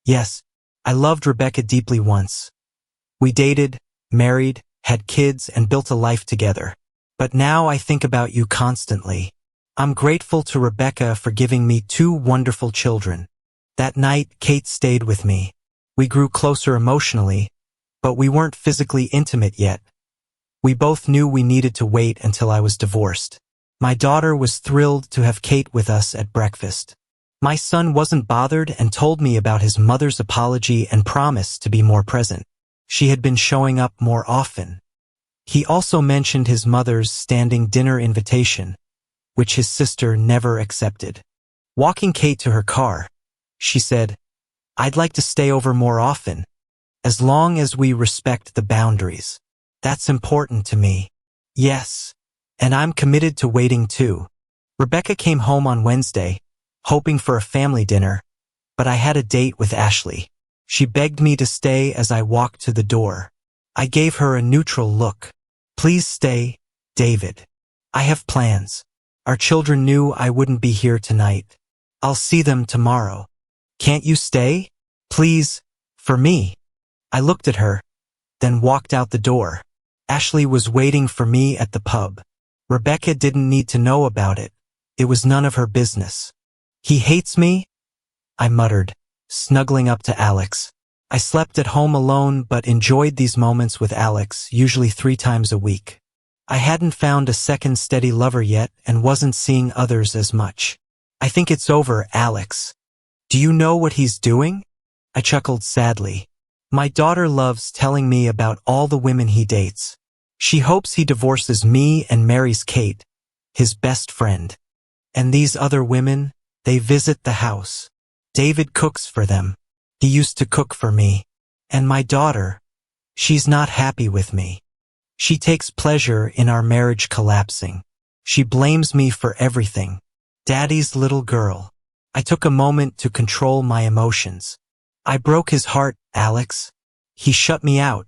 Yes, I loved Rebecca deeply once. We dated, married, had kids, and built a life together. But now I think about you constantly. I'm grateful to Rebecca for giving me 2 wonderful children. That night, Kate stayed with me. We grew closer emotionally, but we weren't physically intimate yet. We both knew we needed to wait until I was divorced. My daughter was thrilled to have Kate with us at breakfast. My son wasn't bothered and told me about his mother's apology and promise to be more present. She had been showing up more often. He also mentioned his mother's standing dinner invitation, which his sister never accepted. Walking Kate to her car, she said, I'd like to stay over more often, as long as we respect the boundaries. That's important to me. Yes, and I'm committed to waiting too. Rebecca came home on Wednesday, hoping for a family dinner, but I had a date with Ashley. She begged me to stay as I walked to the door. I gave her a neutral look. Please stay, David. I have plans. Our children knew I wouldn't be here tonight. I'll see them tomorrow. Can't you stay? Please, for me. I looked at her, then walked out the door. Ashley was waiting for me at the pub. Rebecca didn't need to know about it. It was none of her business. He hates me? I muttered, snuggling up to Alex. I slept at home alone but enjoyed these moments with Alex, usually 3 times a week. I hadn't found a second steady lover yet and wasn't seeing others as much. I think it's over, Alex. Do you know what he's doing? I chuckled sadly. My daughter loves telling me about all the women he dates. She hopes he divorces me and marries Kate, his best friend. And these other women, they visit the house. David cooks for them. He used to cook for me. And my daughter, she's not happy with me. She takes pleasure in our marriage collapsing. She blames me for everything. Daddy's little girl. I took a moment to control my emotions. I broke his heart, Alex. He shut me out.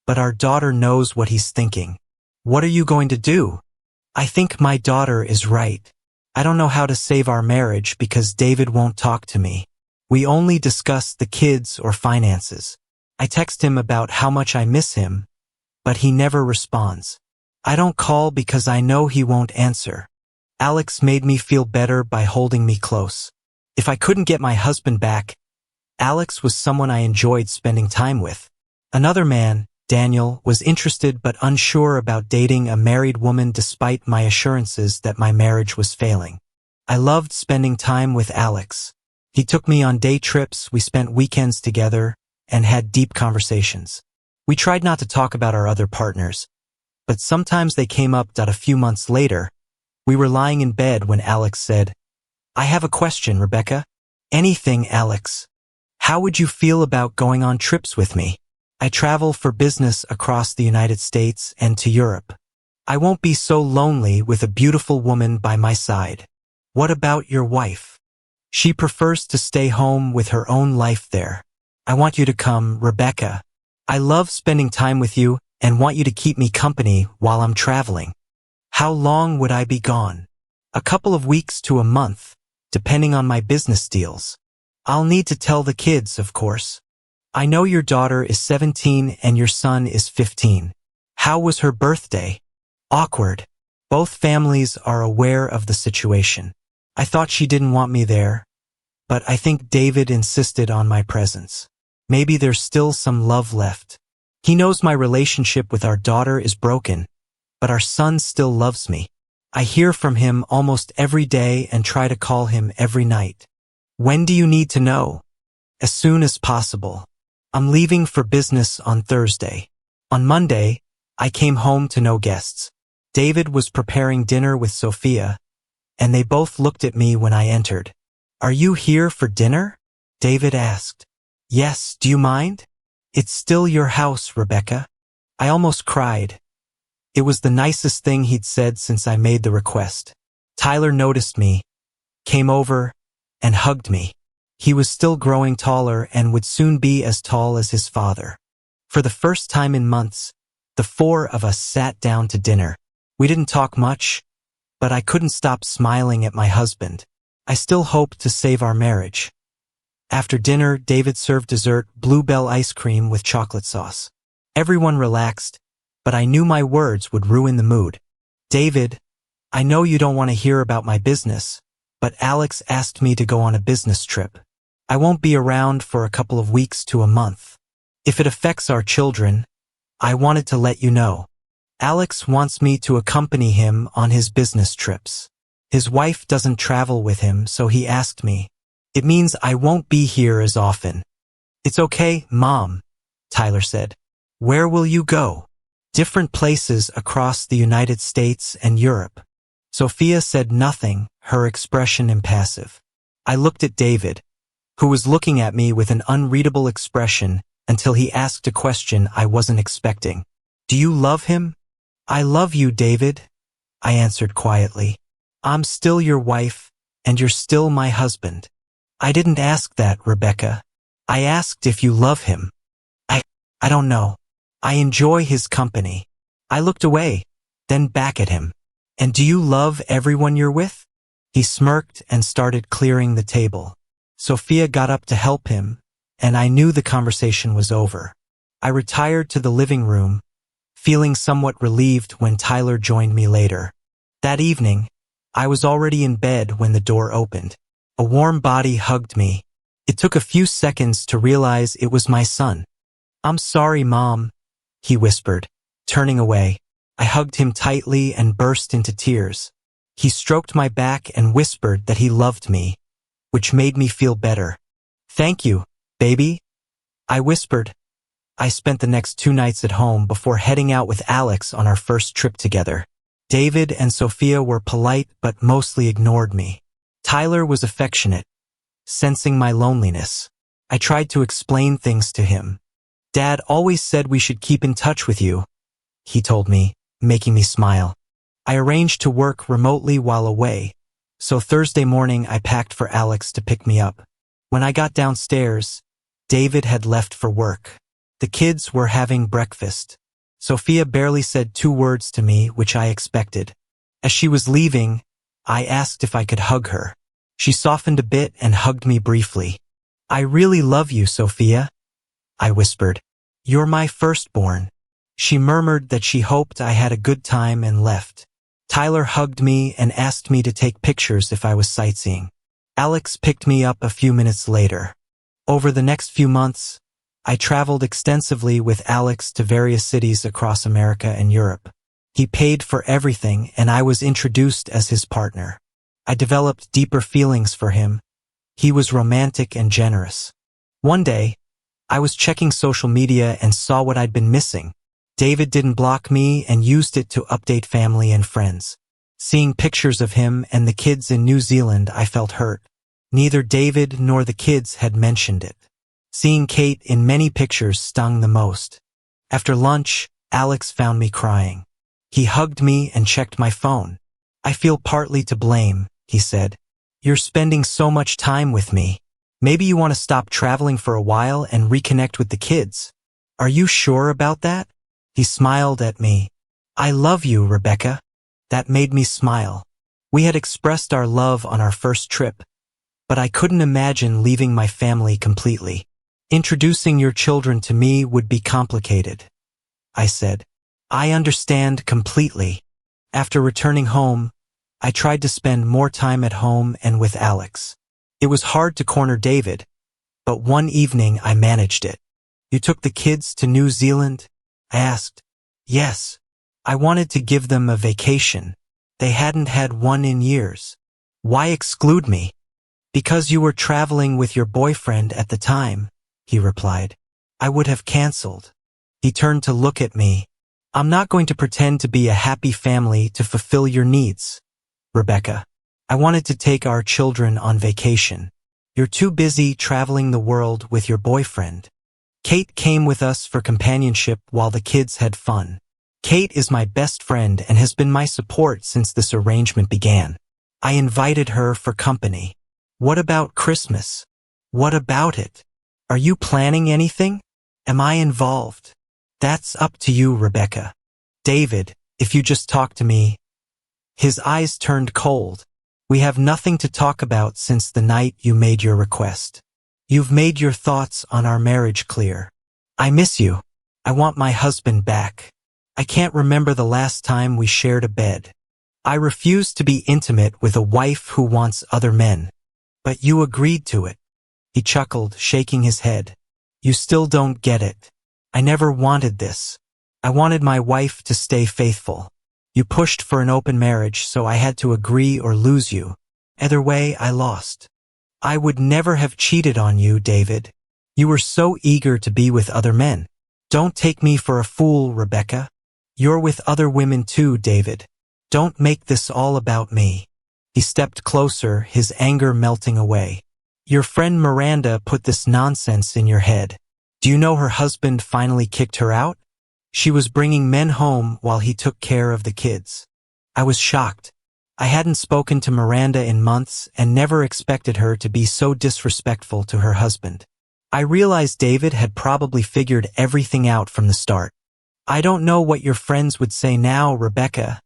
But our daughter knows what he's thinking. What are you going to do? I think my daughter is right. I don't know how to save our marriage because David won't talk to me. We only discuss the kids or finances. I text him about how much I miss him, but he never responds. I don't call because I know he won't answer. Alex made me feel better by holding me close. If I couldn't get my husband back, Alex was someone I enjoyed spending time with. Another man, Daniel, was interested but unsure about dating a married woman despite my assurances that my marriage was failing. I loved spending time with Alex. He took me on day trips, we spent weekends together, and had deep conversations. We tried not to talk about our other partners, but sometimes they came up. A few months later, we were lying in bed when Alex said, "I have a question, Rebecca." "Anything, Alex. How would you feel about going on trips with me? I travel for business across the United States and to Europe. I won't be so lonely with a beautiful woman by my side." "What about your wife? She prefers to stay home with her own life there. I want you to come, Rebecca. I love spending time with you and want you to keep me company while I'm traveling." "How long would I be gone?" "A couple of weeks to a month, depending on my business deals. I'll need to tell the kids, of course. I know your daughter is 17 and your son is 15. How was her birthday?" "Awkward. Both families are aware of the situation. I thought she didn't want me there, but I think David insisted on my presence. Maybe there's still some love left. He knows my relationship with our daughter is broken, but our son still loves me. I hear from him almost every day and try to call him every night." "When do you need to know?" "As soon as possible. I'm leaving for business on Thursday. On Monday, I came home to no guests. David was preparing dinner with Sophia, and they both looked at me when I entered. "Are you here for dinner?" David asked. "Yes, do you mind?" "It's still your house, Rebecca." I almost cried. It was the nicest thing he'd said since I made the request. Tyler noticed me, came over, and hugged me. He was still growing taller and would soon be as tall as his father. For the first time in months, the four of us sat down to dinner. We didn't talk much, but I couldn't stop smiling at my husband. I still hoped to save our marriage. After dinner, David served dessert, bluebell ice cream with chocolate sauce. Everyone relaxed, but I knew my words would ruin the mood. "David, I know you don't want to hear about my business, but Alex asked me to go on a business trip. I won't be around for a couple of weeks to a month. If it affects our children, I wanted to let you know. Alex wants me to accompany him on his business trips. His wife doesn't travel with him, so he asked me. It means I won't be here as often." "It's okay, Mom," Tyler said. "Where will you go?" "Different places across the United States and Europe." Sophia said nothing, her expression impassive. I looked at David, who was looking at me with an unreadable expression until he asked a question I wasn't expecting. "Do you love him?" "I love you, David," I answered quietly. "I'm still your wife, and you're still my husband." "I didn't ask that, Rebecca. I asked if you love him." I don't know. I enjoy his company." I looked away, then back at him. "And do you love everyone you're with?" He smirked and started clearing the table. Sophia got up to help him, and I knew the conversation was over. I retired to the living room, feeling somewhat relieved when Tyler joined me later. That evening, I was already in bed when the door opened. A warm body hugged me. It took a few seconds to realize it was my son. "I'm sorry, Mom," he whispered, turning away. I hugged him tightly and burst into tears. He stroked my back and whispered that he loved me, which made me feel better. "Thank you, baby," I whispered. I spent the next 2 nights at home before heading out with Alex on our first trip together. David and Sophia were polite but mostly ignored me. Tyler was affectionate, sensing my loneliness. I tried to explain things to him. Dad always said we should keep in touch with you, he told me, making me smile. I arranged to work remotely while away, so Thursday morning I packed for Alex to pick me up. When I got downstairs, David had left for work. The kids were having breakfast. Sophia barely said 2 words to me, which I expected. As she was leaving, I asked if I could hug her. She softened a bit and hugged me briefly. I really love you, Sophia, I whispered. You're my firstborn. She murmured that she hoped I had a good time and left. Tyler hugged me and asked me to take pictures if I was sightseeing. Alex picked me up a few minutes later. Over the next few months, I traveled extensively with Alex to various cities across America and Europe. He paid for everything and I was introduced as his partner. I developed deeper feelings for him. He was romantic and generous. One day, I was checking social media and saw what I'd been missing. David didn't block me and used it to update family and friends. Seeing pictures of him and the kids in New Zealand, I felt hurt. Neither David nor the kids had mentioned it. Seeing Kate in many pictures stung the most. After lunch, Alex found me crying. He hugged me and checked my phone. I feel partly to blame, he said. You're spending so much time with me. Maybe you want to stop traveling for a while and reconnect with the kids. Are you sure about that? He smiled at me. I love you, Rebecca. That made me smile. We had expressed our love on our first trip, but I couldn't imagine leaving my family completely. Introducing your children to me would be complicated, I said. I understand completely. After returning home, I tried to spend more time at home and with Alex. It was hard to corner David, but one evening I managed it. You took the kids to New Zealand? I asked. Yes. I wanted to give them a vacation. They hadn't had one in years. Why exclude me? Because you were traveling with your boyfriend at the time, he replied. I would have canceled. He turned to look at me. I'm not going to pretend to be a happy family to fulfill your needs, Rebecca. I wanted to take our children on vacation. You're too busy traveling the world with your boyfriend. Kate came with us for companionship while the kids had fun. Kate is my best friend and has been my support since this arrangement began. I invited her for company. What about Christmas? What about it? Are you planning anything? Am I involved? That's up to you, Rebecca. David, if you just talk to me. His eyes turned cold. We have nothing to talk about since the night you made your request. You've made your thoughts on our marriage clear. I miss you. I want my husband back. I can't remember the last time we shared a bed. I refuse to be intimate with a wife who wants other men. But you agreed to it. He chuckled, shaking his head. You still don't get it. I never wanted this. I wanted my wife to stay faithful. You pushed for an open marriage, so I had to agree or lose you. Either way, I lost. I would never have cheated on you, David. You were so eager to be with other men. Don't take me for a fool, Rebecca. You're with other women too, David. Don't make this all about me. He stepped closer, his anger melting away. Your friend Miranda put this nonsense in your head. Do you know her husband finally kicked her out? She was bringing men home while he took care of the kids. I was shocked. I hadn't spoken to Miranda in months and never expected her to be so disrespectful to her husband. I realized David had probably figured everything out from the start. I don't know what your friends would say now, Rebecca,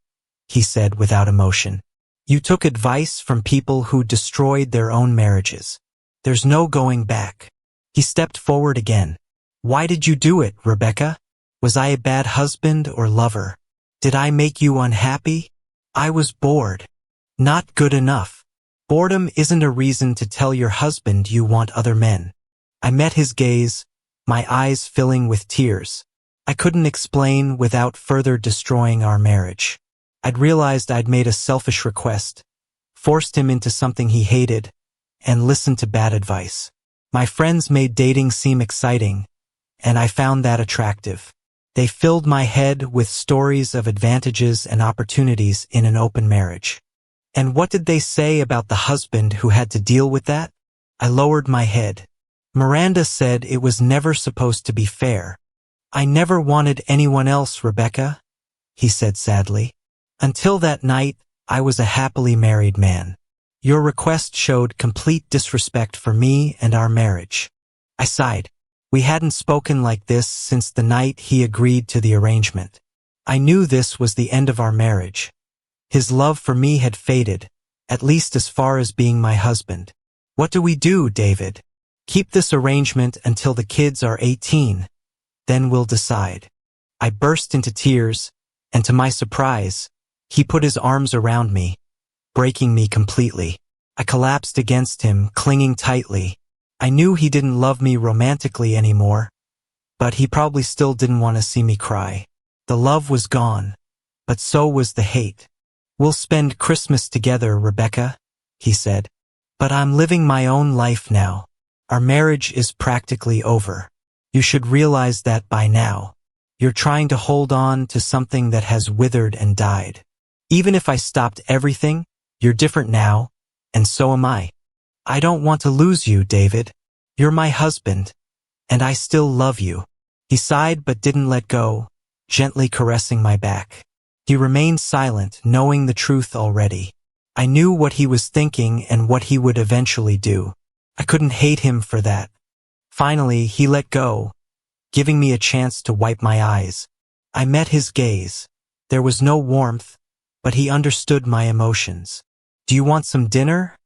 he said without emotion. You took advice from people who destroyed their own marriages. There's no going back. He stepped forward again. Why did you do it, Rebecca? Was I a bad husband or lover? Did I make you unhappy? I was bored. Not good enough. Boredom isn't a reason to tell your husband you want other men. I met his gaze, my eyes filling with tears. I couldn't explain without further destroying our marriage. I'd realized I'd made a selfish request, forced him into something he hated, and listened to bad advice. My friends made dating seem exciting, and I found that attractive. They filled my head with stories of advantages and opportunities in an open marriage. And what did they say about the husband who had to deal with that? I lowered my head. Miranda said it was never supposed to be fair. I never wanted anyone else, Rebecca, he said sadly. Until that night, I was a happily married man. Your request showed complete disrespect for me and our marriage. I sighed. We hadn't spoken like this since the night he agreed to the arrangement. I knew this was the end of our marriage. His love for me had faded, at least as far as being my husband. What do we do, David? Keep this arrangement until the kids are 18. Then we'll decide. I burst into tears, and to my surprise, he put his arms around me, breaking me completely. I collapsed against him, clinging tightly. I knew he didn't love me romantically anymore, but he probably still didn't want to see me cry. The love was gone, but so was the hate. We'll spend Christmas together, Rebecca, he said. But I'm living my own life now. Our marriage is practically over. You should realize that by now. You're trying to hold on to something that has withered and died. Even if I stopped everything, you're different now, and so am I. I don't want to lose you, David. You're my husband, and I still love you. He sighed but didn't let go, gently caressing my back. He remained silent, knowing the truth already. I knew what he was thinking and what he would eventually do. I couldn't hate him for that. Finally, he let go, giving me a chance to wipe my eyes. I met his gaze. There was no warmth, but he understood my emotions. Do you want some dinner?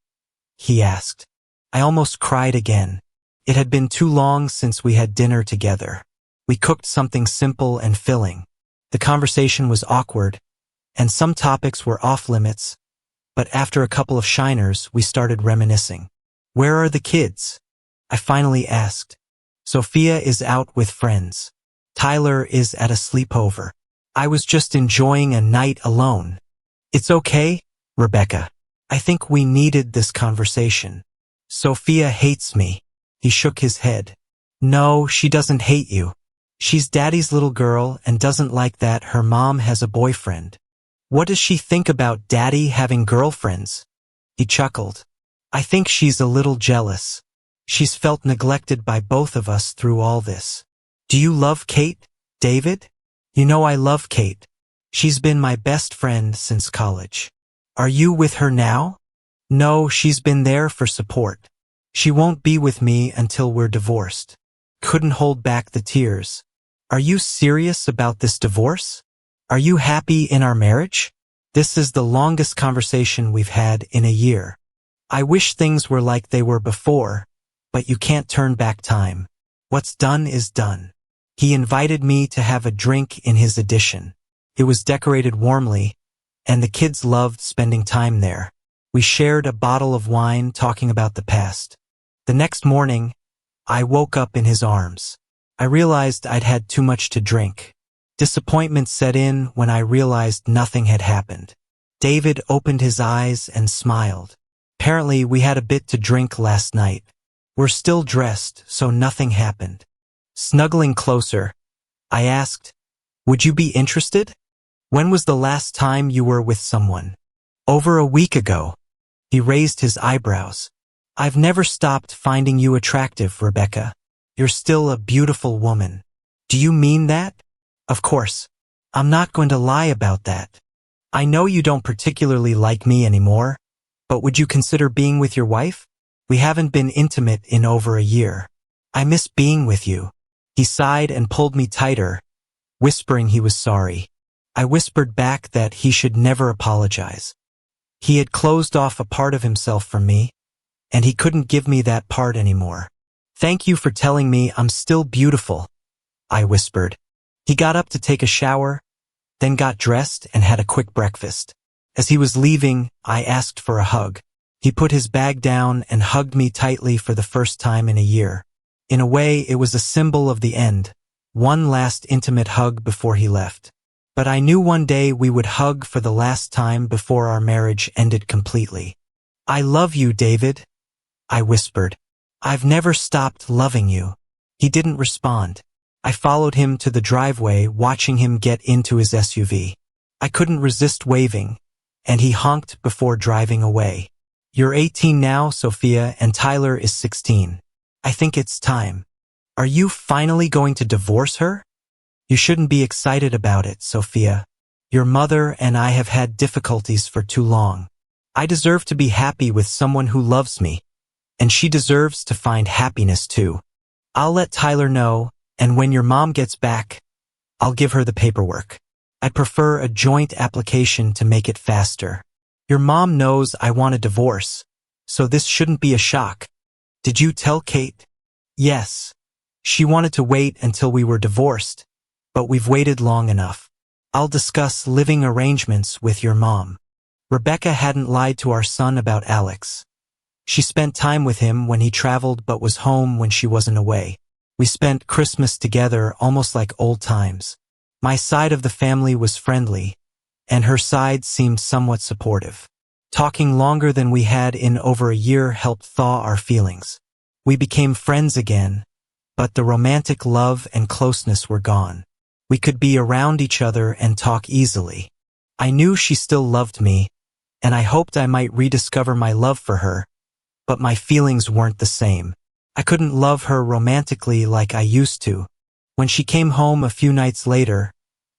He asked. I almost cried again. It had been too long since we had dinner together. We cooked something simple and filling. The conversation was awkward, and some topics were off limits, but after a couple of shiners, we started reminiscing. Where are the kids? I finally asked. Sophia is out with friends. Tyler is at a sleepover. I was just enjoying a night alone. It's okay, Rebecca. I think we needed this conversation. Sophia hates me. He shook his head. No, she doesn't hate you. She's Daddy's little girl and doesn't like that her mom has a boyfriend. What does she think about Daddy having girlfriends? He chuckled. I think she's a little jealous. She's felt neglected by both of us through all this. Do you love Kate, David? You know I love Kate. She's been my best friend since college. Are you with her now? No, she's been there for support. She won't be with me until we're divorced. Couldn't hold back the tears. Are you serious about this divorce? Are you happy in our marriage? This is the longest conversation we've had in a year. I wish things were like they were before, but you can't turn back time. What's done is done. He invited me to have a drink in his addition. It was decorated warmly, and the kids loved spending time there. We shared a bottle of wine talking about the past. The next morning, I woke up in his arms. I realized I'd had too much to drink. Disappointment set in when I realized nothing had happened. David opened his eyes and smiled. Apparently, we had a bit to drink last night. We're still dressed, so nothing happened. Snuggling closer, I asked, would you be interested? When was the last time you were with someone? Over a week ago. He raised his eyebrows. I've never stopped finding you attractive, Rebecca. You're still a beautiful woman. Do you mean that? Of course. I'm not going to lie about that. I know you don't particularly like me anymore, but would you consider being with your wife? We haven't been intimate in over a year. I miss being with you. He sighed and pulled me tighter, whispering he was sorry. I whispered back that he should never apologize. He had closed off a part of himself from me, and he couldn't give me that part anymore. Thank you for telling me I'm still beautiful, I whispered. He got up to take a shower, then got dressed and had a quick breakfast. As he was leaving, I asked for a hug. He put his bag down and hugged me tightly for the first time in a year. In a way, it was a symbol of the end, one last intimate hug before he left. But I knew one day we would hug for the last time before our marriage ended completely. I love you, David, I whispered. I've never stopped loving you. He didn't respond. I followed him to the driveway, watching him get into his SUV. I couldn't resist waving, and he honked before driving away. You're 18 now, Sophia, and Tyler is 16. I think it's time. Are you finally going to divorce her? You shouldn't be excited about it, Sophia. Your mother and I have had difficulties for too long. I deserve to be happy with someone who loves me, and she deserves to find happiness too. I'll let Tyler know, and when your mom gets back, I'll give her the paperwork. I'd prefer a joint application to make it faster. Your mom knows I want a divorce, so this shouldn't be a shock. Did you tell Kate? Yes. She wanted to wait until we were divorced, but we've waited long enough. I'll discuss living arrangements with your mom. Rebecca hadn't lied to our son about Alex. She spent time with him when he traveled but was home when she wasn't away. We spent Christmas together almost like old times. My side of the family was friendly, and her side seemed somewhat supportive. Talking longer than we had in over a year helped thaw our feelings. We became friends again, but the romantic love and closeness were gone. We could be around each other and talk easily. I knew she still loved me, and I hoped I might rediscover my love for her, but my feelings weren't the same. I couldn't love her romantically like I used to. When she came home a few nights later,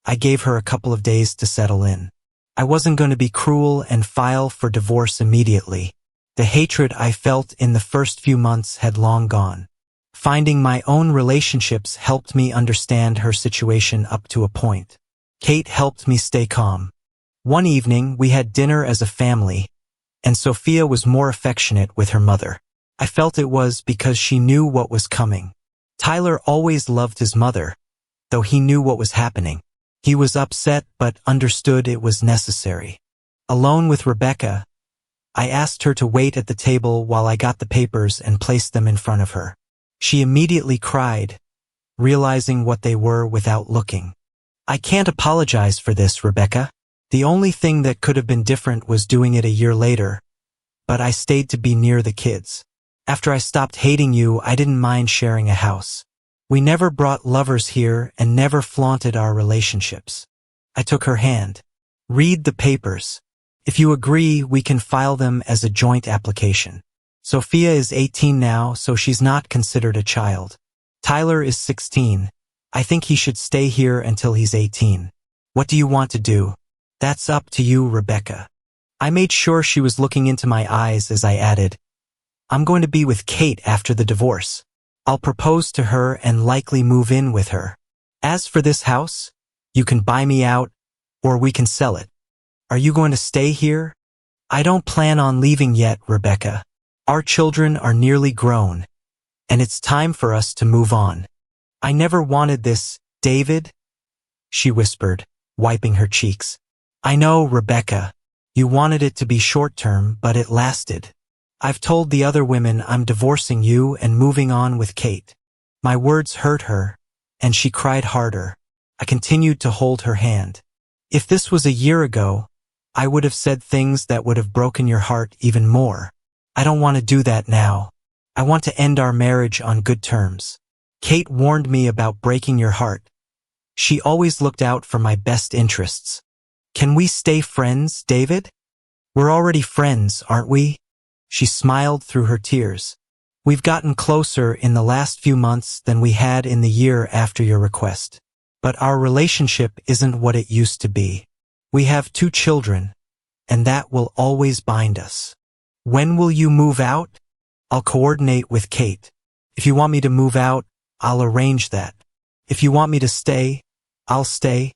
I gave her a couple of days to settle in. I wasn't going to be cruel and file for divorce immediately. The hatred I felt in the first few months had long gone. Finding my own relationships helped me understand her situation up to a point. Kate helped me stay calm. One evening, we had dinner as a family, and Sophia was more affectionate with her mother. I felt it was because she knew what was coming. Tyler always loved his mother, though he knew what was happening. He was upset but understood it was necessary. Alone with Rebecca, I asked her to wait at the table while I got the papers and placed them in front of her. She immediately cried, realizing what they were without looking. I can't apologize for this, Rebecca. The only thing that could have been different was doing it a year later, but I stayed to be near the kids. After I stopped hating you, I didn't mind sharing a house. We never brought lovers here and never flaunted our relationships. I took her hand. Read the papers. If you agree, we can file them as a joint application. Sophia is 18 now, so she's not considered a child. Tyler is 16. I think he should stay here until he's 18. What do you want to do? That's up to you, Rebecca. I made sure she was looking into my eyes as I added, I'm going to be with Kate after the divorce. I'll propose to her and likely move in with her. As for this house, you can buy me out, or we can sell it. Are you going to stay here? I don't plan on leaving yet, Rebecca. Our children are nearly grown, and it's time for us to move on. I never wanted this, David, she whispered, wiping her cheeks. I know, Rebecca. You wanted it to be short-term, but it lasted. I've told the other women I'm divorcing you and moving on with Kate. My words hurt her, and she cried harder. I continued to hold her hand. If this was a year ago, I would have said things that would have broken your heart even more. I don't want to do that now. I want to end our marriage on good terms. Kate warned me about breaking your heart. She always looked out for my best interests. Can we stay friends, David? We're already friends, aren't we? She smiled through her tears. We've gotten closer in the last few months than we had in the year after your request. But our relationship isn't what it used to be. We have 2 children, and that will always bind us. When will you move out? I'll coordinate with Kate. If you want me to move out, I'll arrange that. If you want me to stay, I'll stay,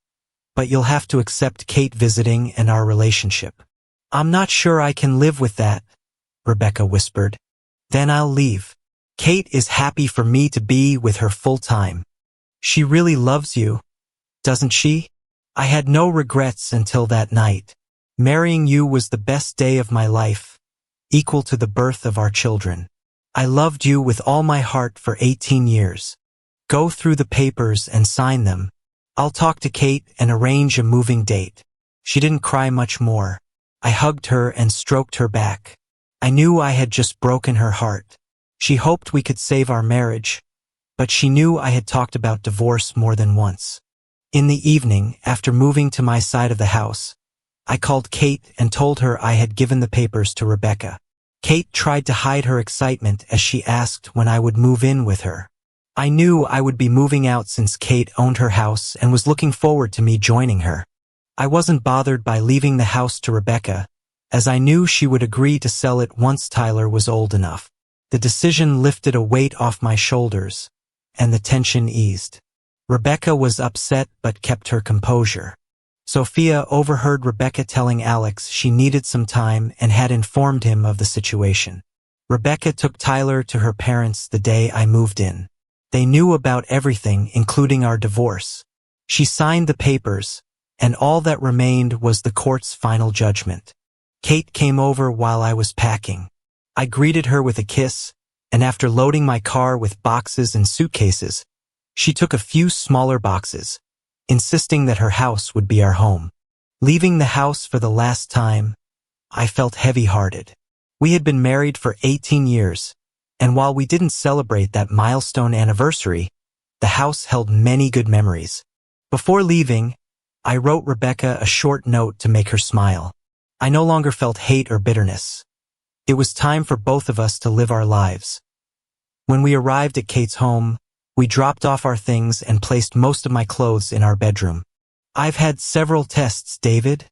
but you'll have to accept Kate visiting and our relationship. I'm not sure I can live with that, Rebecca whispered. Then I'll leave. Kate is happy for me to be with her full time. She really loves you, doesn't she? I had no regrets until that night. Marrying you was the best day of my life, equal to the birth of our children. I loved you with all my heart for 18 years. Go through the papers and sign them. I'll talk to Kate and arrange a moving date. She didn't cry much more. I hugged her and stroked her back. I knew I had just broken her heart. She hoped we could save our marriage, but she knew I had talked about divorce more than once. In the evening, after moving to my side of the house, I called Kate and told her I had given the papers to Rebecca. Kate tried to hide her excitement as she asked when I would move in with her. I knew I would be moving out since Kate owned her house and was looking forward to me joining her. I wasn't bothered by leaving the house to Rebecca, as I knew she would agree to sell it once Tyler was old enough. The decision lifted a weight off my shoulders, and the tension eased. Rebecca was upset but kept her composure. Sophia overheard Rebecca telling Alex she needed some time and had informed him of the situation. Rebecca took Tyler to her parents the day I moved in. They knew about everything, including our divorce. She signed the papers, and all that remained was the court's final judgment. Kate came over while I was packing. I greeted her with a kiss, and after loading my car with boxes and suitcases, she took a few smaller boxes, insisting that her house would be our home. Leaving the house for the last time, I felt heavy-hearted. We had been married for 18 years, and while we didn't celebrate that milestone anniversary, the house held many good memories. Before leaving, I wrote Rebecca a short note to make her smile. I no longer felt hate or bitterness. It was time for both of us to live our lives. When we arrived at Kate's home, we dropped off our things and placed most of my clothes in our bedroom. "I've had several tests, David,"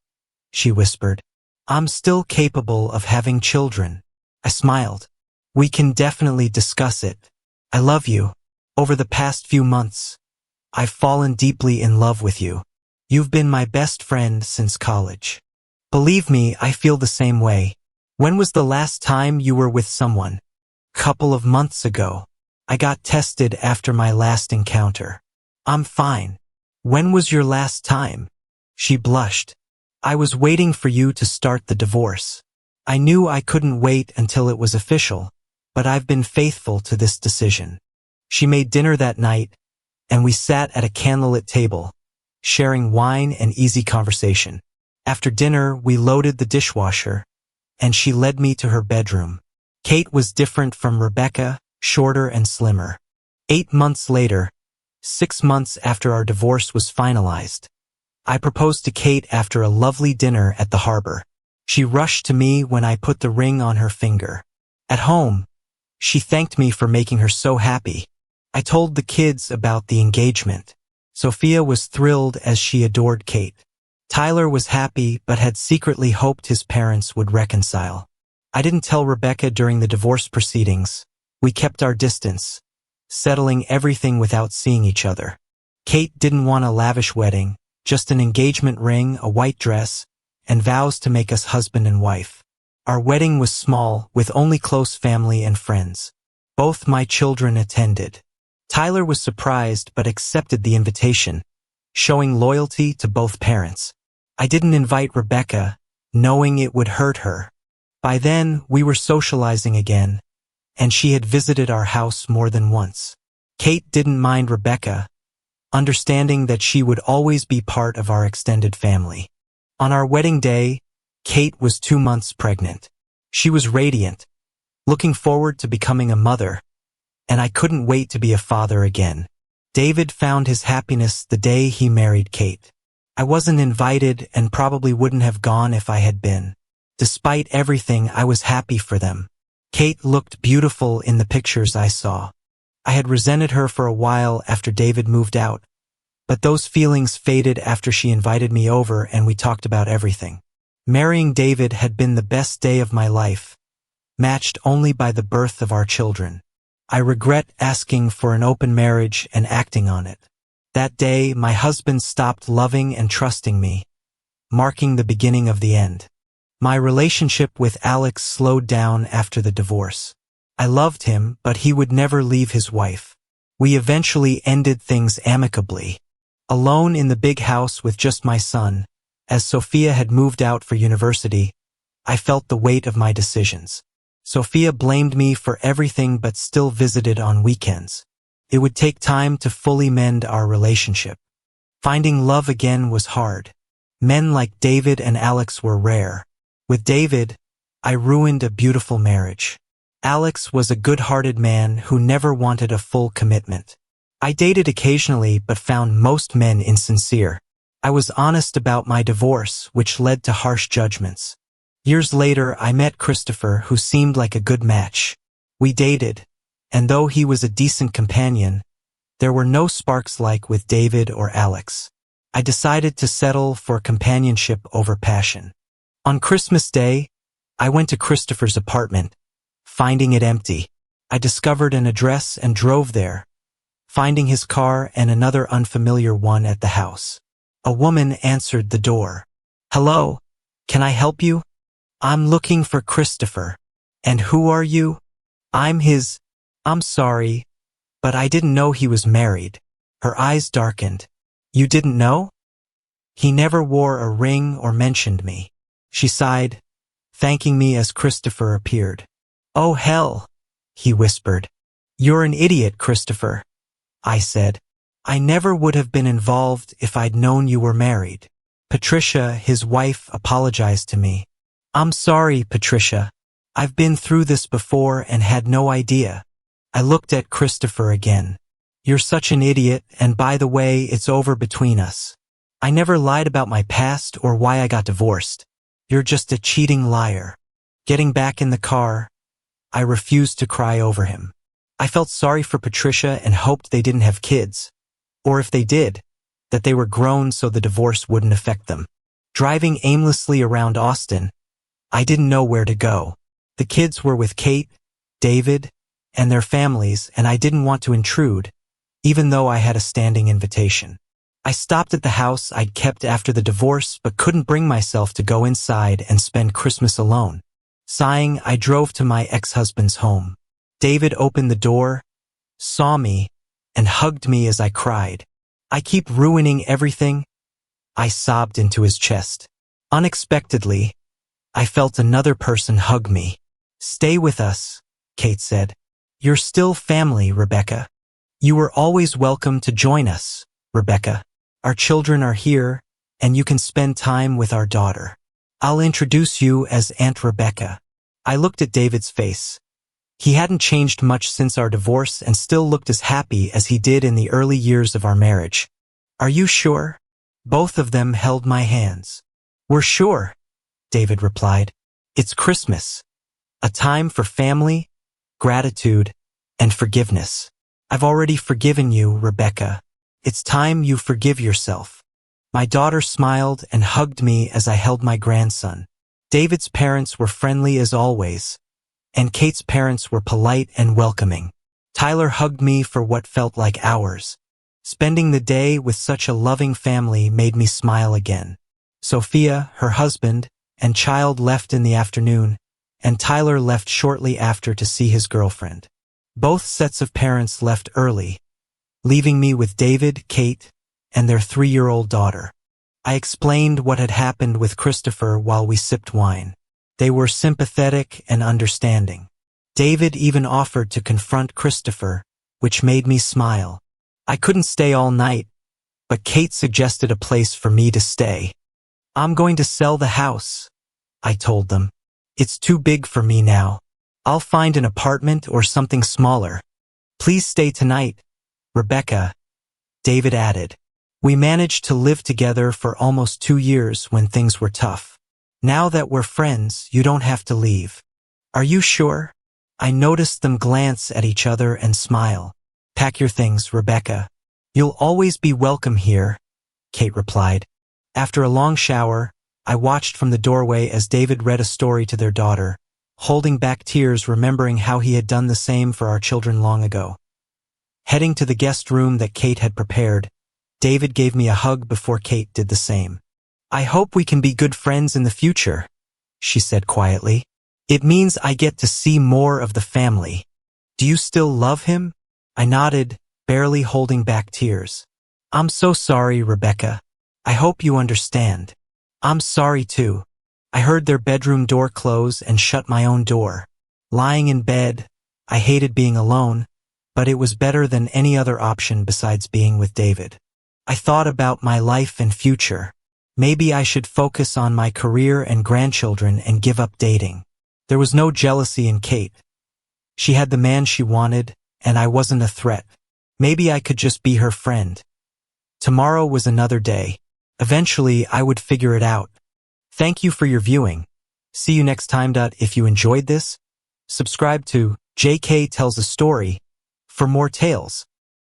she whispered. "I'm still capable of having children." I smiled. "We can definitely discuss it. I love you. Over the past few months, I've fallen deeply in love with you. You've been my best friend since college. Believe me, I feel the same way. When was the last time you were with someone?" "Couple of months ago. I got tested after my last encounter. I'm fine." "When was your last time?" She blushed. "I was waiting for you to start the divorce. I knew I couldn't wait until it was official, but I've been faithful to this decision." She made dinner that night, and we sat at a candlelit table, sharing wine and easy conversation. After dinner, we loaded the dishwasher, and she led me to her bedroom. Kate was different from Rebecca, shorter and slimmer. 8 months later, 6 months after our divorce was finalized, I proposed to Kate after a lovely dinner at the harbor. She rushed to me when I put the ring on her finger. At home, she thanked me for making her so happy. I told the kids about the engagement. Sophia was thrilled as she adored Kate. Tyler was happy but had secretly hoped his parents would reconcile. I didn't tell Rebecca during the divorce proceedings. We kept our distance, settling everything without seeing each other. Kate didn't want a lavish wedding, just an engagement ring, a white dress, and vows to make us husband and wife. Our wedding was small, with only close family and friends. Both my children attended. Tyler was surprised but accepted the invitation, showing loyalty to both parents. I didn't invite Rebecca, knowing it would hurt her. By then, we were socializing again, and she had visited our house more than once. Kate didn't mind Rebecca, understanding that she would always be part of our extended family. On our wedding day, Kate was 2 months pregnant. She was radiant, looking forward to becoming a mother, and I couldn't wait to be a father again. David found his happiness the day he married Kate. I wasn't invited and probably wouldn't have gone if I had been. Despite everything, I was happy for them. Kate looked beautiful in the pictures I saw. I had resented her for a while after David moved out, but those feelings faded after she invited me over and we talked about everything. Marrying David had been the best day of my life, matched only by the birth of our children. I regret asking for an open marriage and acting on it. That day, my husband stopped loving and trusting me, marking the beginning of the end. My relationship with Alex slowed down after the divorce. I loved him, but he would never leave his wife. We eventually ended things amicably. Alone in the big house with just my son, as Sophia had moved out for university, I felt the weight of my decisions. Sophia blamed me for everything but still visited on weekends. It would take time to fully mend our relationship. Finding love again was hard. Men like David and Alex were rare. With David, I ruined a beautiful marriage. Alex was a good-hearted man who never wanted a full commitment. I dated occasionally but found most men insincere. I was honest about my divorce, which led to harsh judgments. Years later, I met Christopher, who seemed like a good match. We dated, and though he was a decent companion, there were no sparks like with David or Alex. I decided to settle for companionship over passion. On Christmas Day, I went to Christopher's apartment, finding it empty. I discovered an address and drove there, finding his car and another unfamiliar one at the house. A woman answered the door. "Hello, can I help you?" "I'm looking for Christopher." "And who are you?" "I'm his—" "I'm sorry, but I didn't know he was married." Her eyes darkened. "You didn't know?" "He never wore a ring or mentioned me." She sighed, thanking me as Christopher appeared. "Oh hell," he whispered. "You're an idiot, Christopher," I said. "I never would have been involved if I'd known you were married." Patricia, his wife, apologized to me. "I'm sorry, Patricia. I've been through this before and had no idea." I looked at Christopher again. "You're such an idiot, and by the way, it's over between us. I never lied about my past or why I got divorced. You're just a cheating liar." Getting back in the car, I refused to cry over him. I felt sorry for Patricia and hoped they didn't have kids, or if they did, that they were grown so the divorce wouldn't affect them. Driving aimlessly around Austin, I didn't know where to go. The kids were with Kate, David, and their families, and I didn't want to intrude, even though I had a standing invitation. I stopped at the house I'd kept after the divorce but couldn't bring myself to go inside and spend Christmas alone. Sighing, I drove to my ex-husband's home. David opened the door, saw me, and hugged me as I cried. "I keep ruining everything," I sobbed into his chest. Unexpectedly, I felt another person hug me. "Stay with us," Kate said. "You're still family, Rebecca. You were always welcome to join us, Rebecca. Our children are here, and you can spend time with our daughter. I'll introduce you as Aunt Rebecca." I looked at David's face. He hadn't changed much since our divorce and still looked as happy as he did in the early years of our marriage. "Are you sure?" Both of them held my hands. "We're sure," David replied. "It's Christmas, a time for family, gratitude, and forgiveness. I've already forgiven you, Rebecca. It's time you forgive yourself." My daughter smiled and hugged me as I held my grandson. David's parents were friendly as always, and Kate's parents were polite and welcoming. Tyler hugged me for what felt like hours. Spending the day with such a loving family made me smile again. Sophia, her husband, and child left in the afternoon, and Tyler left shortly after to see his girlfriend. Both sets of parents left early, leaving me with David, Kate, and their 3-year-old daughter. I explained what had happened with Christopher while we sipped wine. They were sympathetic and understanding. David even offered to confront Christopher, which made me smile. I couldn't stay all night, but Kate suggested a place for me to stay. "I'm going to sell the house," I told them. "It's too big for me now. I'll find an apartment or something smaller. Please stay tonight, Rebecca," David added. We managed to live together for almost 2 years when things were tough. "Now that we're friends, you don't have to leave." "Are you sure?" I noticed them glance at each other and smile. "Pack your things, Rebecca. You'll always be welcome here," Kate replied. After a long shower, I watched from the doorway as David read a story to their daughter, holding back tears remembering how he had done the same for our children long ago. Heading to the guest room that Kate had prepared, David gave me a hug before Kate did the same. "I hope we can be good friends in the future," she said quietly. "It means I get to see more of the family. Do you still love him?" I nodded, barely holding back tears. "I'm so sorry, Rebecca. I hope you understand." "I'm sorry too." I heard their bedroom door close and shut my own door. Lying in bed, I hated being alone, but it was better than any other option besides being with David. I thought about my life and future. Maybe I should focus on my career and grandchildren and give up dating. There was no jealousy in Kate, She had the man she wanted, and I wasn't a threat. Maybe I could just be her friend. Tomorrow was another day. Eventually, I would figure it out. Thank you for your viewing. See you next time. If you enjoyed this, subscribe to JK Tells a Story for more tales.